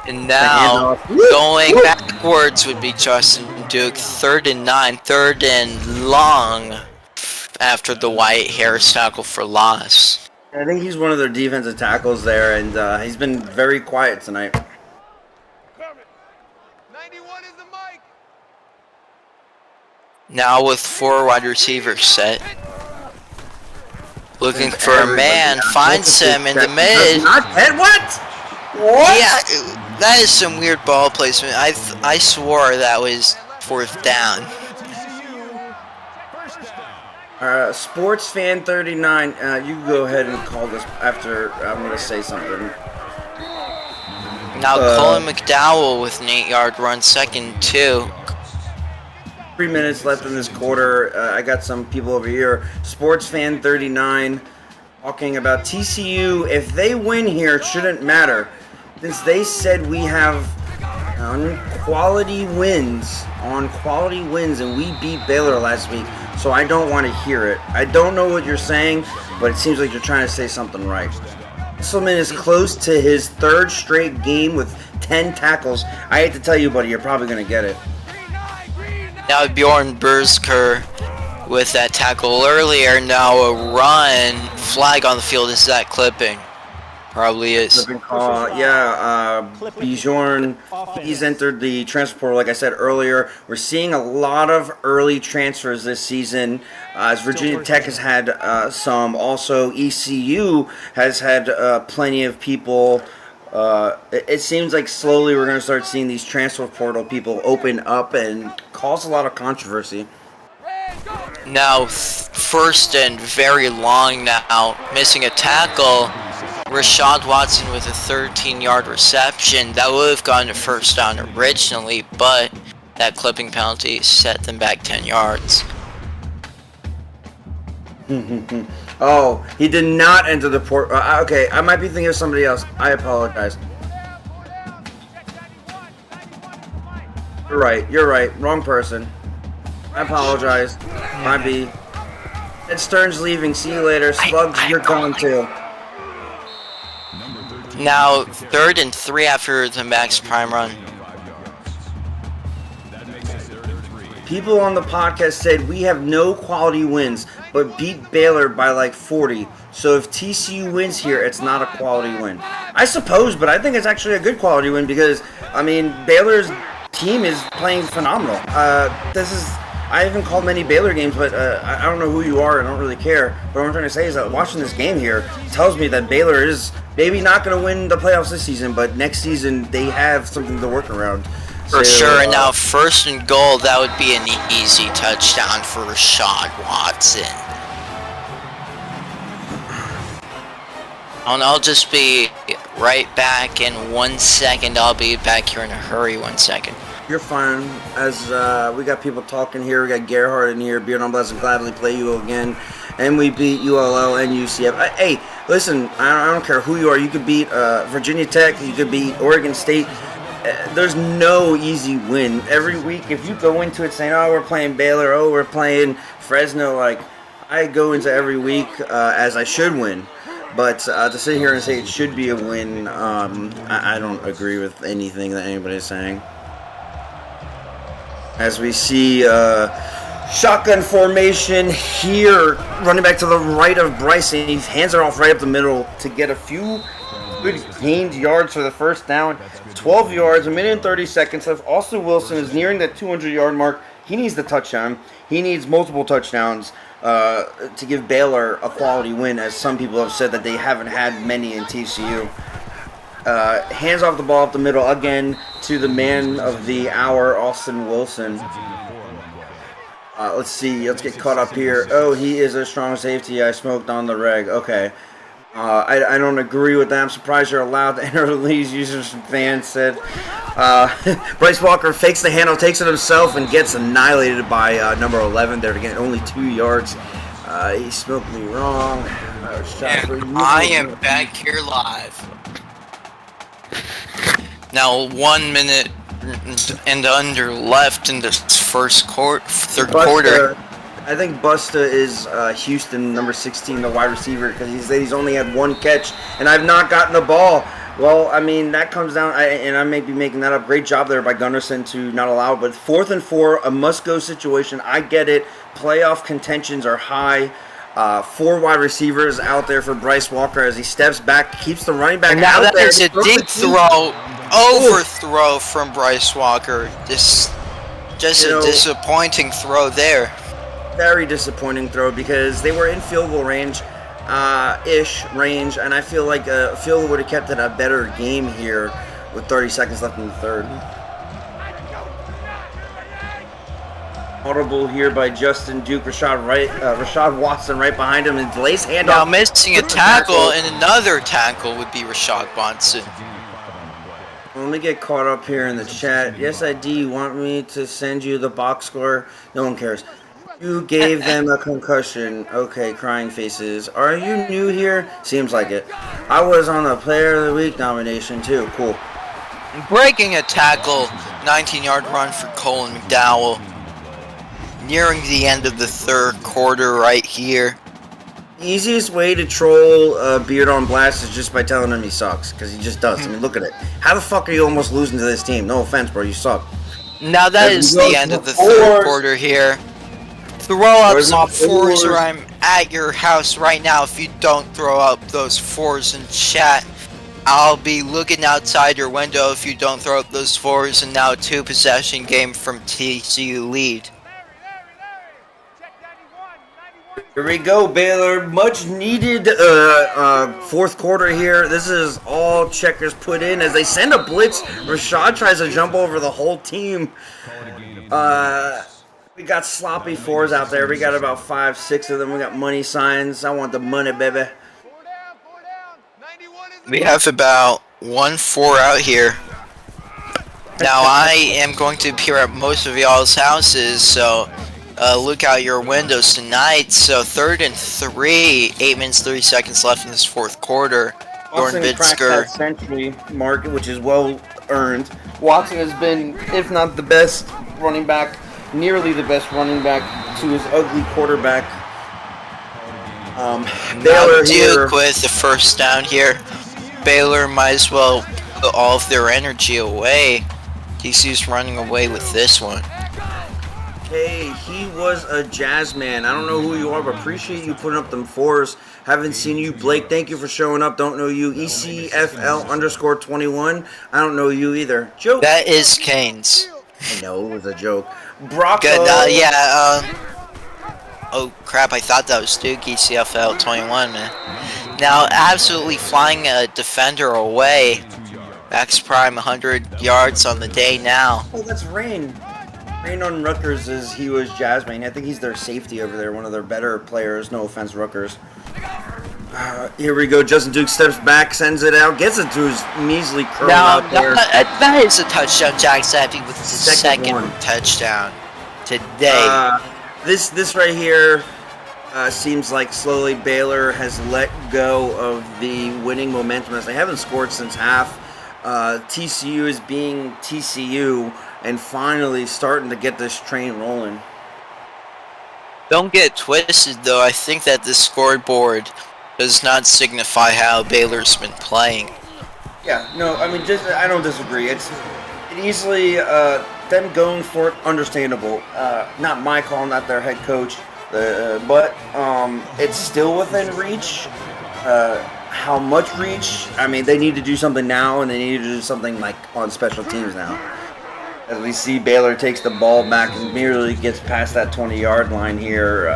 And now going backwards would be Justin Duke. 3rd and 9, 3rd and long after the White Harris tackle for loss. I think he's one of their defensive tackles there, and he's been very quiet tonight. 91 is the mic. Now with 4 wide receivers set. Looking for a man, finds him in the mid. Not dead? What? Yeah, that is some weird ball placement. I swore that was 4th down. Sports fan 39. You can go ahead and call this after I'm going to say something. Now Colin McDowell with an 8-yard run, 2nd 2. 3 minutes left in this quarter. I got some people over here. Sports fan 39 talking about TCU. If they win here, it shouldn't matter. Since they said we have quality wins, and we beat Baylor last week, so I don't want to hear it. I don't know what you're saying, but it seems like you're trying to say something right. Esselman is close to his 3rd straight game with 10 tackles. I hate to tell you, buddy, you're probably going to get it. Now Bjorn Bersker with that tackle earlier. Now a run. Flag on the field. Is that clipping? Probably is. Bjorn, he's entered the transfer portal, like I said earlier. We're seeing a lot of early transfers this season, as Virginia Tech has had some. Also, ECU has had plenty of people. It seems like slowly we're going to start seeing these transfer portal people open up and cause a lot of controversy. Now, 1st and very long now. Missing a tackle. Rashad Watson with a 13-yard reception. That would have gone to 1st down originally, but that clipping penalty set them back 10 yards. Oh, he did not enter the port. Okay, I might be thinking of somebody else. I apologize. You're right. Wrong person. I apologize. Might be. Ed Stern's leaving. See you later. Slugs, you're gone too. Now 3rd and 3 after the Max Prime run. People on the podcast said we have no quality wins, but beat Baylor by like 40. So if TCU wins here, it's not a quality win. I suppose, but I think it's actually a good quality win because, I mean, Baylor's team is playing phenomenal. I haven't called many Baylor games, but I don't know who you are. I don't really care. But what I'm trying to say is that watching this game here tells me that Baylor is maybe not going to win the playoffs this season, but next season they have something to work around. For sure. And now 1st and goal, that would be an easy touchdown for Rashad Watson. And I'll just be right back in 1 second. I'll be back here in a hurry 1 second. You're fine. As we got people talking here, we got Gerhardt in here. Beard on Bless and gladly play you again. And we beat ULL and UCF. Hey, listen, I don't care who you are. You could beat Virginia Tech. You could beat Oregon State. There's no easy win. Every week, if you go into it saying, oh, we're playing Baylor, oh, we're playing Fresno, like, I go into every week as I should win. But to sit here and say it should be a win, I don't agree with anything that anybody's saying. As we see shotgun formation here, running back to the right of Bryson. He hands it off right up the middle to get a few good gained yards for the 1st down. 12 yards, 1 minute and 30 seconds left. Austin Wilson is nearing that 200-yard mark. He needs the touchdown. He needs multiple touchdowns to give Baylor a quality win, as some people have said that they haven't had many in TCU. Hands off the ball up the middle again to the man of the hour, Austin Wilson. Let's see. Let's get caught up here. Oh, he is a strong safety. I smoked on the reg. Okay. I don't agree with that. I'm surprised you're allowed to enter the league, users and fans said. Bryce Walker fakes the handle, takes it himself, and gets annihilated by number 11 there to get only 2 yards. He smoked me wrong. I am back here live. Now 1 minute and under left in this third quarter. I think Busta is Houston, number 16, the wide receiver, because he's only had 1 catch, and I've not gotten the ball. Well, I mean, that comes down, and I may be making that up. Great job there by Gunnarsson to not allow it, but 4th and 4, a must-go situation. I get it. Playoff contentions are high. 4 wide receivers out there for Bryce Walker as he steps back, keeps the running back now out that there. That is a deep throw, overthrow from Bryce Walker. Just a disappointing throw there. Very disappointing throw because they were in field goal range, range, and I feel like a field goal would have kept it a better game here with 30 seconds left in the third. Audible here by Justin Duke, Rashad Watson right behind him, and delays handoff. Now missing a tackle, and another tackle would be Rashad Watson. Let me get caught up here in the chat. Yes, I do. You want me to send you the box score? No one cares. You gave them a concussion. Okay, crying faces. Are you new here? Seems like it. I was on the Player of the Week nomination too. Cool. Breaking a tackle, 19-yard run for Colin McDowell. Nearing the end of the third quarter right here. Easiest way to troll Beard on Blast is just by telling him he sucks, because he just does. I mean, look at it. How the fuck are you almost losing to this team? No offense, bro. You suck. Now that is the end of the third quarter here. Throw up some 4s or I'm at your house right now. If you don't throw up those 4s in chat, I'll be looking outside your window if you don't throw up those 4s, and now a 2-possession game from TCU lead. Here we go, Baylor. Much needed fourth quarter here. This is all checkers put in as they send a blitz. Rashad tries to jump over the whole team. We got sloppy 4s out there. We got about 5, 6 of them. We got money signs. I want the money, baby. We have about 1-4 out here. Now I am going to appear at most of y'all's houses, so look out your windows tonight. So 3rd and 3, 8 minutes 30 seconds left in this fourth quarter. Watson cracked that century mark, which is well earned. Watson has been, if not the best running back, nearly the best running back to his ugly quarterback. Baylor Duke with the first down here. Baylor might as well put all of their energy away. TCU's running away with this one. Hey, he was a jazz man. I don't know who you are, but appreciate you putting up them 4s. Haven't seen you. Blake, thank you for showing up. Don't know you. ECFL_21. I don't know you either. Joke. That is Canes. I know, it was a joke. Brocco. Good, oh crap, I thought that was Duke, ECFL 21, man. Now, absolutely flying a defender away. Max Prime, 100 yards on the day now. Oh, that's Rain. Rain on Rutgers he was Jasmine. I think he's their safety over there, one of their better players. No offense, Rutgers. Here we go. Justin Duke steps back, sends it out, gets it to his measly curl out there. That is a touchdown. Jack Sappy with his second touchdown today. This right here seems like slowly Baylor has let go of the winning momentum as they haven't scored since half. TCU is being TCU and finally starting to get this train rolling. Don't get twisted, though. I think that the scoreboard does not signify how Baylor's been playing. Yeah, no, I mean, I don't disagree. It easily, them going for it, understandable. Not my call, not their head coach, but it's still within reach. How much reach? I mean, they need to do something now, and they need to do something like on special teams now. As we see, Baylor takes the ball back and merely gets past that 20-yard line here.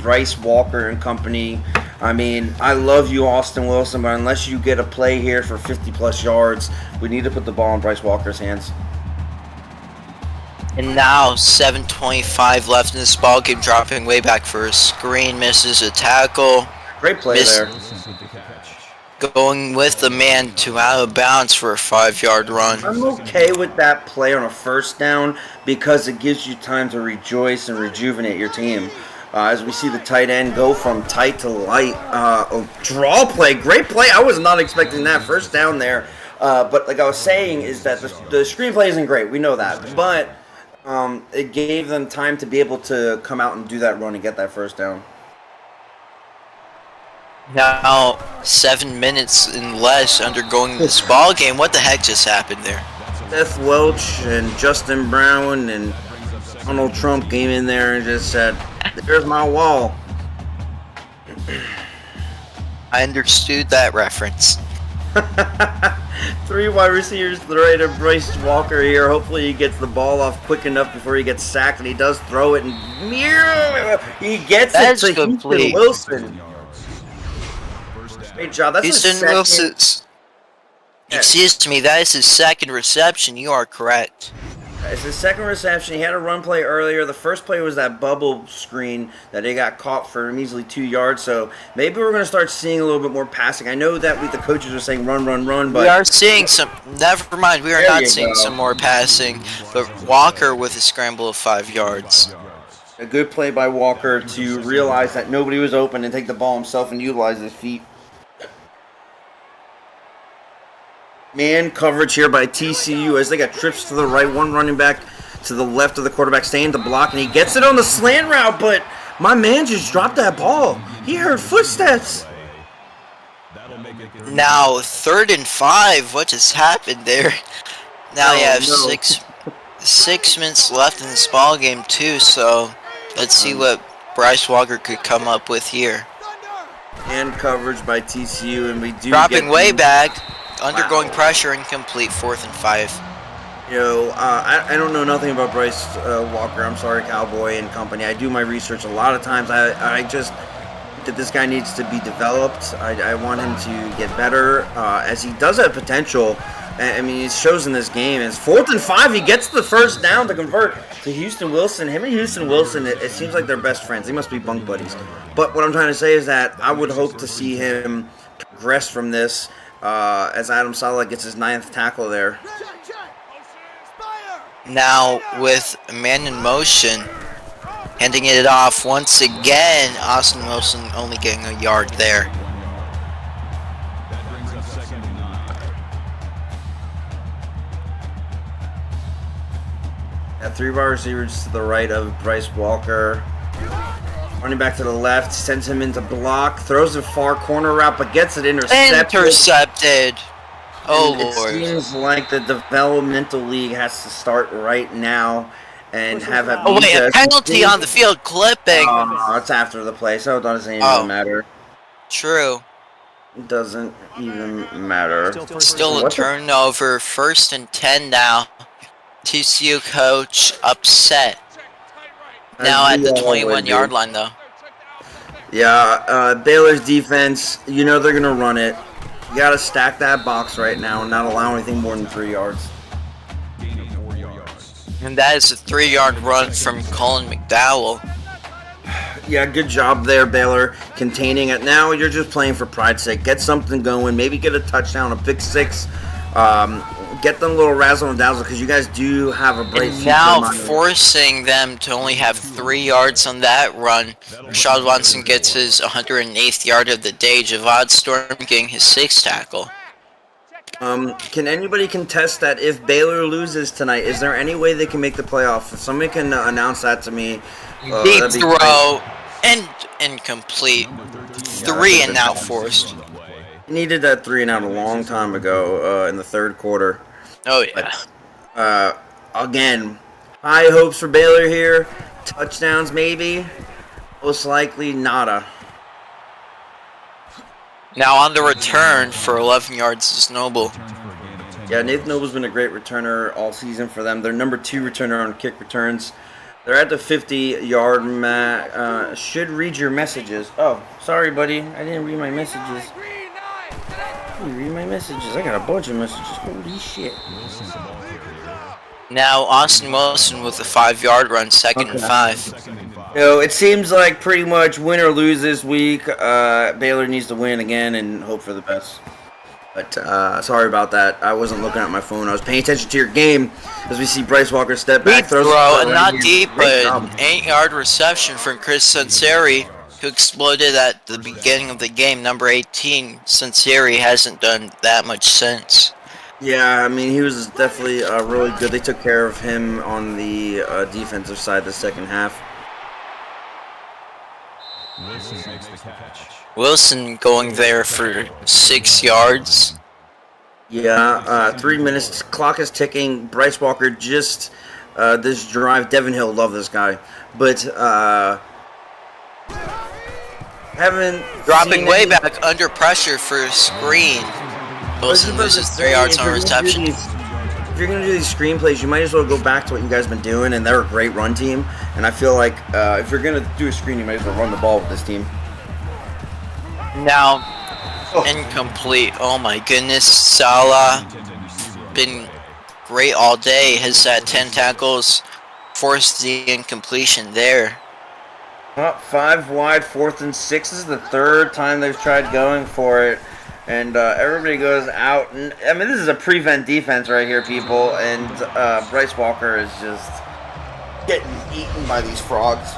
Bryce Walker and company. I mean, I love you, Austin Wilson, but unless you get a play here for 50-plus yards, we need to put the ball in Bryce Walker's hands. And now 7:25 left in this ball game, dropping way back for a screen, misses a tackle. Great play there. going with the man to out of bounds for a 5-yard run. I'm okay with that play on a first down because it gives you time to rejoice and rejuvenate your team. As we see the tight end go from tight to light. Draw play, great play. I was not expecting that first down there. But like I was saying is that the screenplay isn't great. We know that. But it gave them time to be able to come out and do that run and get that first down. Now, 7 minutes and less undergoing this ball game. What the heck just happened there? Seth Welch and Justin Brown and Donald Trump came in there and just said, "There's my wall." I understood that reference. 3 wide receivers to the right of Bryce Walker here. Hopefully he gets the ball off quick enough before he gets sacked, and he does throw it, and he gets That's it to complete. Houston Wilson. Great job. That's Houston Wilson's. Excuse me, that is his second reception. You are correct. It's his second reception. He had a run play earlier. The first play was that bubble screen that he got caught for a measly 2 yards. So maybe we're going to start seeing a little bit more passing. I know that the coaches are saying run, but we are seeing some. Never mind, we are not seeing some more passing. But Walker with a scramble of 5 yards. A good play by Walker to realize that nobody was open and take the ball himself and utilize his feet. Man coverage here by TCU as they got trips to the right, one running back to the left of the quarterback, staying to block, and he gets it on the slant route, but my man just dropped that ball. He heard footsteps. Now, 3rd and 5. What just happened there? Now you have 6 minutes left in this ball game too, so let's see what Bryce Walker could come up with here. And coverage by TCU, and we do dropping way back. Undergoing pressure, incomplete, 4th and 5. I don't know nothing about Bryce Walker. I'm sorry, Cowboy and company. I do my research a lot of times. I just think that this guy needs to be developed. I want him to get better as he does have potential. I mean, it shows in this game. It's 4th and 5. He gets the first down to convert to Houston Wilson. Him and Houston Wilson, it seems like they're best friends. They must be bunk buddies. But what I'm trying to say is that I would hope to see him progress from this. As Adam Saleh gets his 9th tackle there. Now with a man in motion, handing it off once again. Austin Wilson only getting a yard there. Got 3 wide receivers to the right of Bryce Walker. Running back to the left, sends him into block, throws a far corner route, but gets it intercepted. Oh, and Lord. It seems like the developmental league has to start right now and have a penalty on the field, clipping. It's after the play, so it doesn't even matter. True. It doesn't even matter. Still a turnover, 1st and 10 now. TCU coach upset. Now at the 21-yard line, though. Yeah, Baylor's defense, they're going to run it. You got to stack that box right now and not allow anything more than 3 yards. And that is a 3-yard run from Colin McDowell. Yeah, good job there, Baylor, containing it. Now you're just playing for pride's sake. Get something going. Maybe get a touchdown, a pick 6. Get them a little razzle and dazzle because you guys do have a bright future. Now forcing them to only have 3 yards on that run. Rashad Watson gets his 108th yard of the day. Javad Storm getting his 6th tackle. Can anybody contest that if Baylor loses tonight, is there any way they can make the playoff? If somebody can announce that to me. Deep throw and incomplete. 3 and out forced. Needed that 3 and out a long time ago in the 3rd quarter. Oh, yeah. But, again, high hopes for Baylor here. Touchdowns, maybe. Most likely, nada. Now on the return for 11 yards is Noble. Yeah, Nathan Noble's been a great returner all season for them. They're number 2 returner on kick returns. They're at the 50-yard mark. Should read your messages. Oh, sorry, buddy. I didn't read my messages. Read my messages. I got a bunch of messages. Holy shit. Now Austin Wilson with a 5-yard run, 2nd and 5. It seems like pretty much win or lose this week. Baylor needs to win again and hope for the best. But sorry about that. I wasn't looking at my phone. I was paying attention to your game as we see Bryce Walker step back. Deep throw, and not deep, but an 8-yard reception from Chris Sunseri, who exploded at the beginning of the game. Number 18, Sunseri hasn't done that much since. Yeah, I mean, he was definitely really good. They took care of him on the defensive side the second half. Wilson makes the catch. Wilson going there for 6 yards. Yeah, 3 minutes. Clock is ticking. Bryce Walker just this drive. Devin Hill, love this guy, but haven't Dropping way back under pressure for a screen. Wilson loses 3 yards on reception. If you're going to do these screenplays, you might as well go back to what you guys have been doing, and they're a great run team. And I feel like if you're going to do a screen, you might as well run the ball with this team. Now, incomplete. Oh my goodness. Salah been great all day. Has had 10 tackles. Forced the incompletion there. 5 wide, 4th and 6. This is the third time they've tried going for it. And everybody goes out. And I mean, this is a prevent defense right here, people. And Bryce Walker is just getting eaten by these frogs.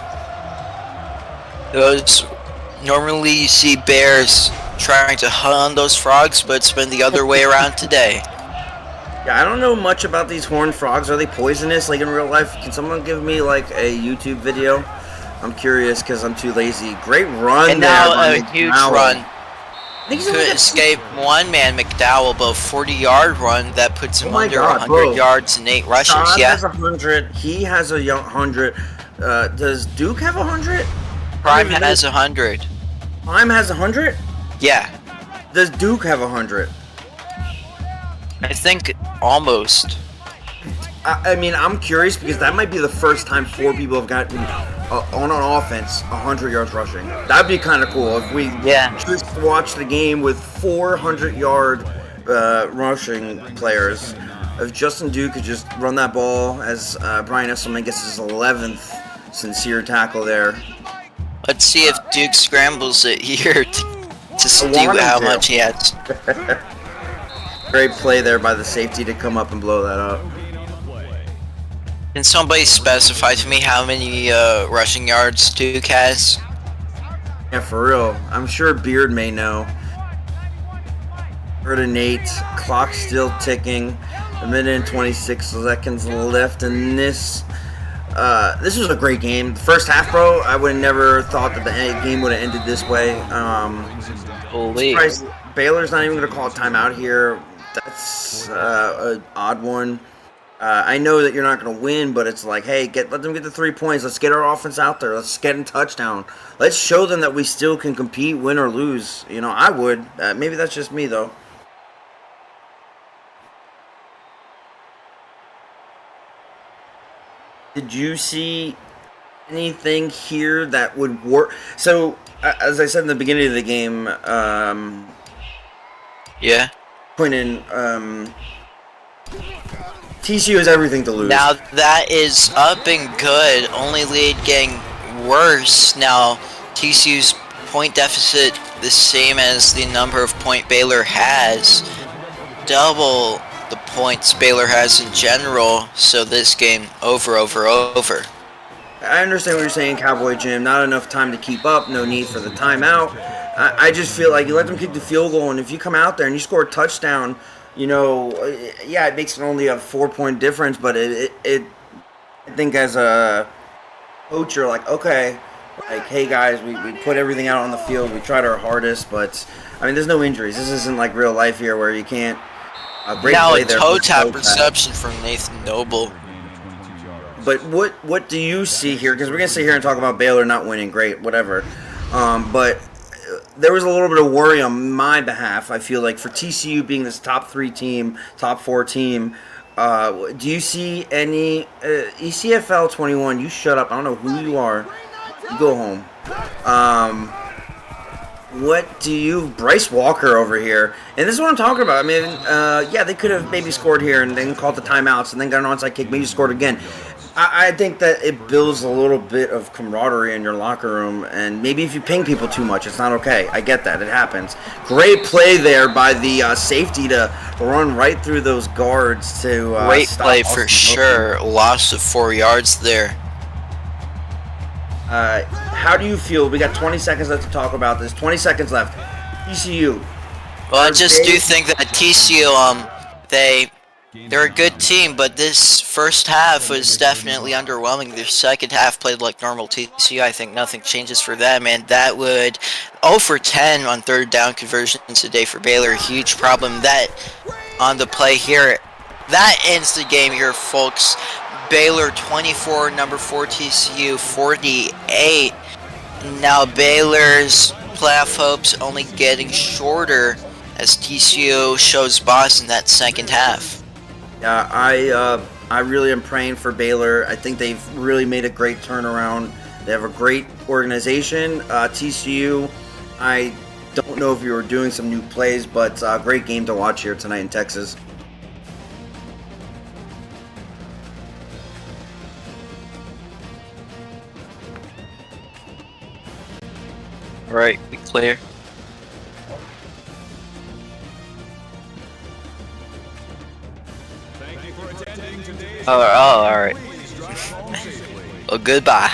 Those normally you see bears trying to hunt on those frogs, but it's been the other way around today. Yeah, I don't know much about these horned frogs. Are they poisonous, like in real life? Can someone give me like a YouTube video? I'm curious because I'm too lazy. Great run and there. Now a huge run. Could escape one man, McDowell, but a 40-yard run that puts him under 100 yards and 8 rushes. Todd has 100. He has 100. Does Duke have 100? Prime has 100. Prime has 100? Yeah. Does Duke have 100? I think almost. I mean, I'm curious because that might be the first time 4 people have gotten on an offense 100 yards rushing. That'd be kind of cool if we just watch the game with 400-yard rushing players. If Justin Duke could just run that ball as Brian Esselman gets his 11th sincere tackle there. Let's see if Duke scrambles it here to see how much he has. Great play there by the safety to come up and blow that up. Can somebody specify to me how many rushing yards Duke has? Yeah, for real. I'm sure Beard may know. 3rd and 8. Clock still ticking. 1 minute and 26 seconds left. And this was a great game. The first half, bro, I would have never thought that the game would have ended this way. Surprised Baylor's not even going to call a timeout here. That's an odd one. I know that you're not going to win, but it's like, hey, let them get the 3 points. Let's get our offense out there. Let's get in touchdown. Let's show them that we still can compete, win or lose. You know, I would. Maybe that's just me, though. Did you see anything here that would work? So, as I said in the beginning of the game, Quinton, TCU has everything to lose. Now that is up and good. Only lead getting worse. Now TCU's point deficit the same as the number of point Baylor has. Double the points Baylor has in general. So this game over. I understand what you're saying, Cowboy Jim. Not enough time to keep up. No need for the timeout. I just feel like you let them kick the field goal, and if you come out there and you score a touchdown, you know, yeah, it makes it only a 4-point difference, but I think as a coach, you're like, okay, like, hey guys, we put everything out on the field, we tried our hardest, but I mean, there's no injuries. This isn't like real life here where you can't. Great now play a there toe tap reception from Nathan Noble. But what do you see here? Because we're gonna sit here and talk about Baylor not winning, great, whatever. But there was a little bit of worry on my behalf. I feel like for TCU being this top 3 team, top 4 team, do you see any ECFL 21? You shut up. I don't know who you are. You go home. What do you, Bryce Walker over here? And this is what I'm talking about. I mean, yeah, they could have maybe scored here and then called the timeouts and then got an onside kick, maybe scored again. I think that it builds a little bit of camaraderie in your locker room, and maybe if you ping people too much, it's not okay. I get that. It happens. Great play there by the safety to run right through those guards to Great stop play Austin for Wilson. sure. Loss of 4 yards there. How do you feel? We got 20 seconds left to talk about this. 20 seconds left. TCU. Well, I Are just they- do think that TCU, they're a good team, but this first half was definitely underwhelming. Their second half played like normal TCU. I think nothing changes for them, and that would 0 for 10 on third down conversions today for Baylor. Huge problem that on the play here. That ends the game here, folks. Baylor 24, number 4 TCU 48. Now Baylor's playoff hopes only getting shorter as TCU shows boss in that second half. Yeah, I really am praying for Baylor. I think they've really made a great turnaround. They have a great organization. TCU, I don't know if you were doing some new plays, but great game to watch here tonight in Texas. All right, we clear. Thank you for attending today's Oh, all right. Please drive home safely. Well, goodbye.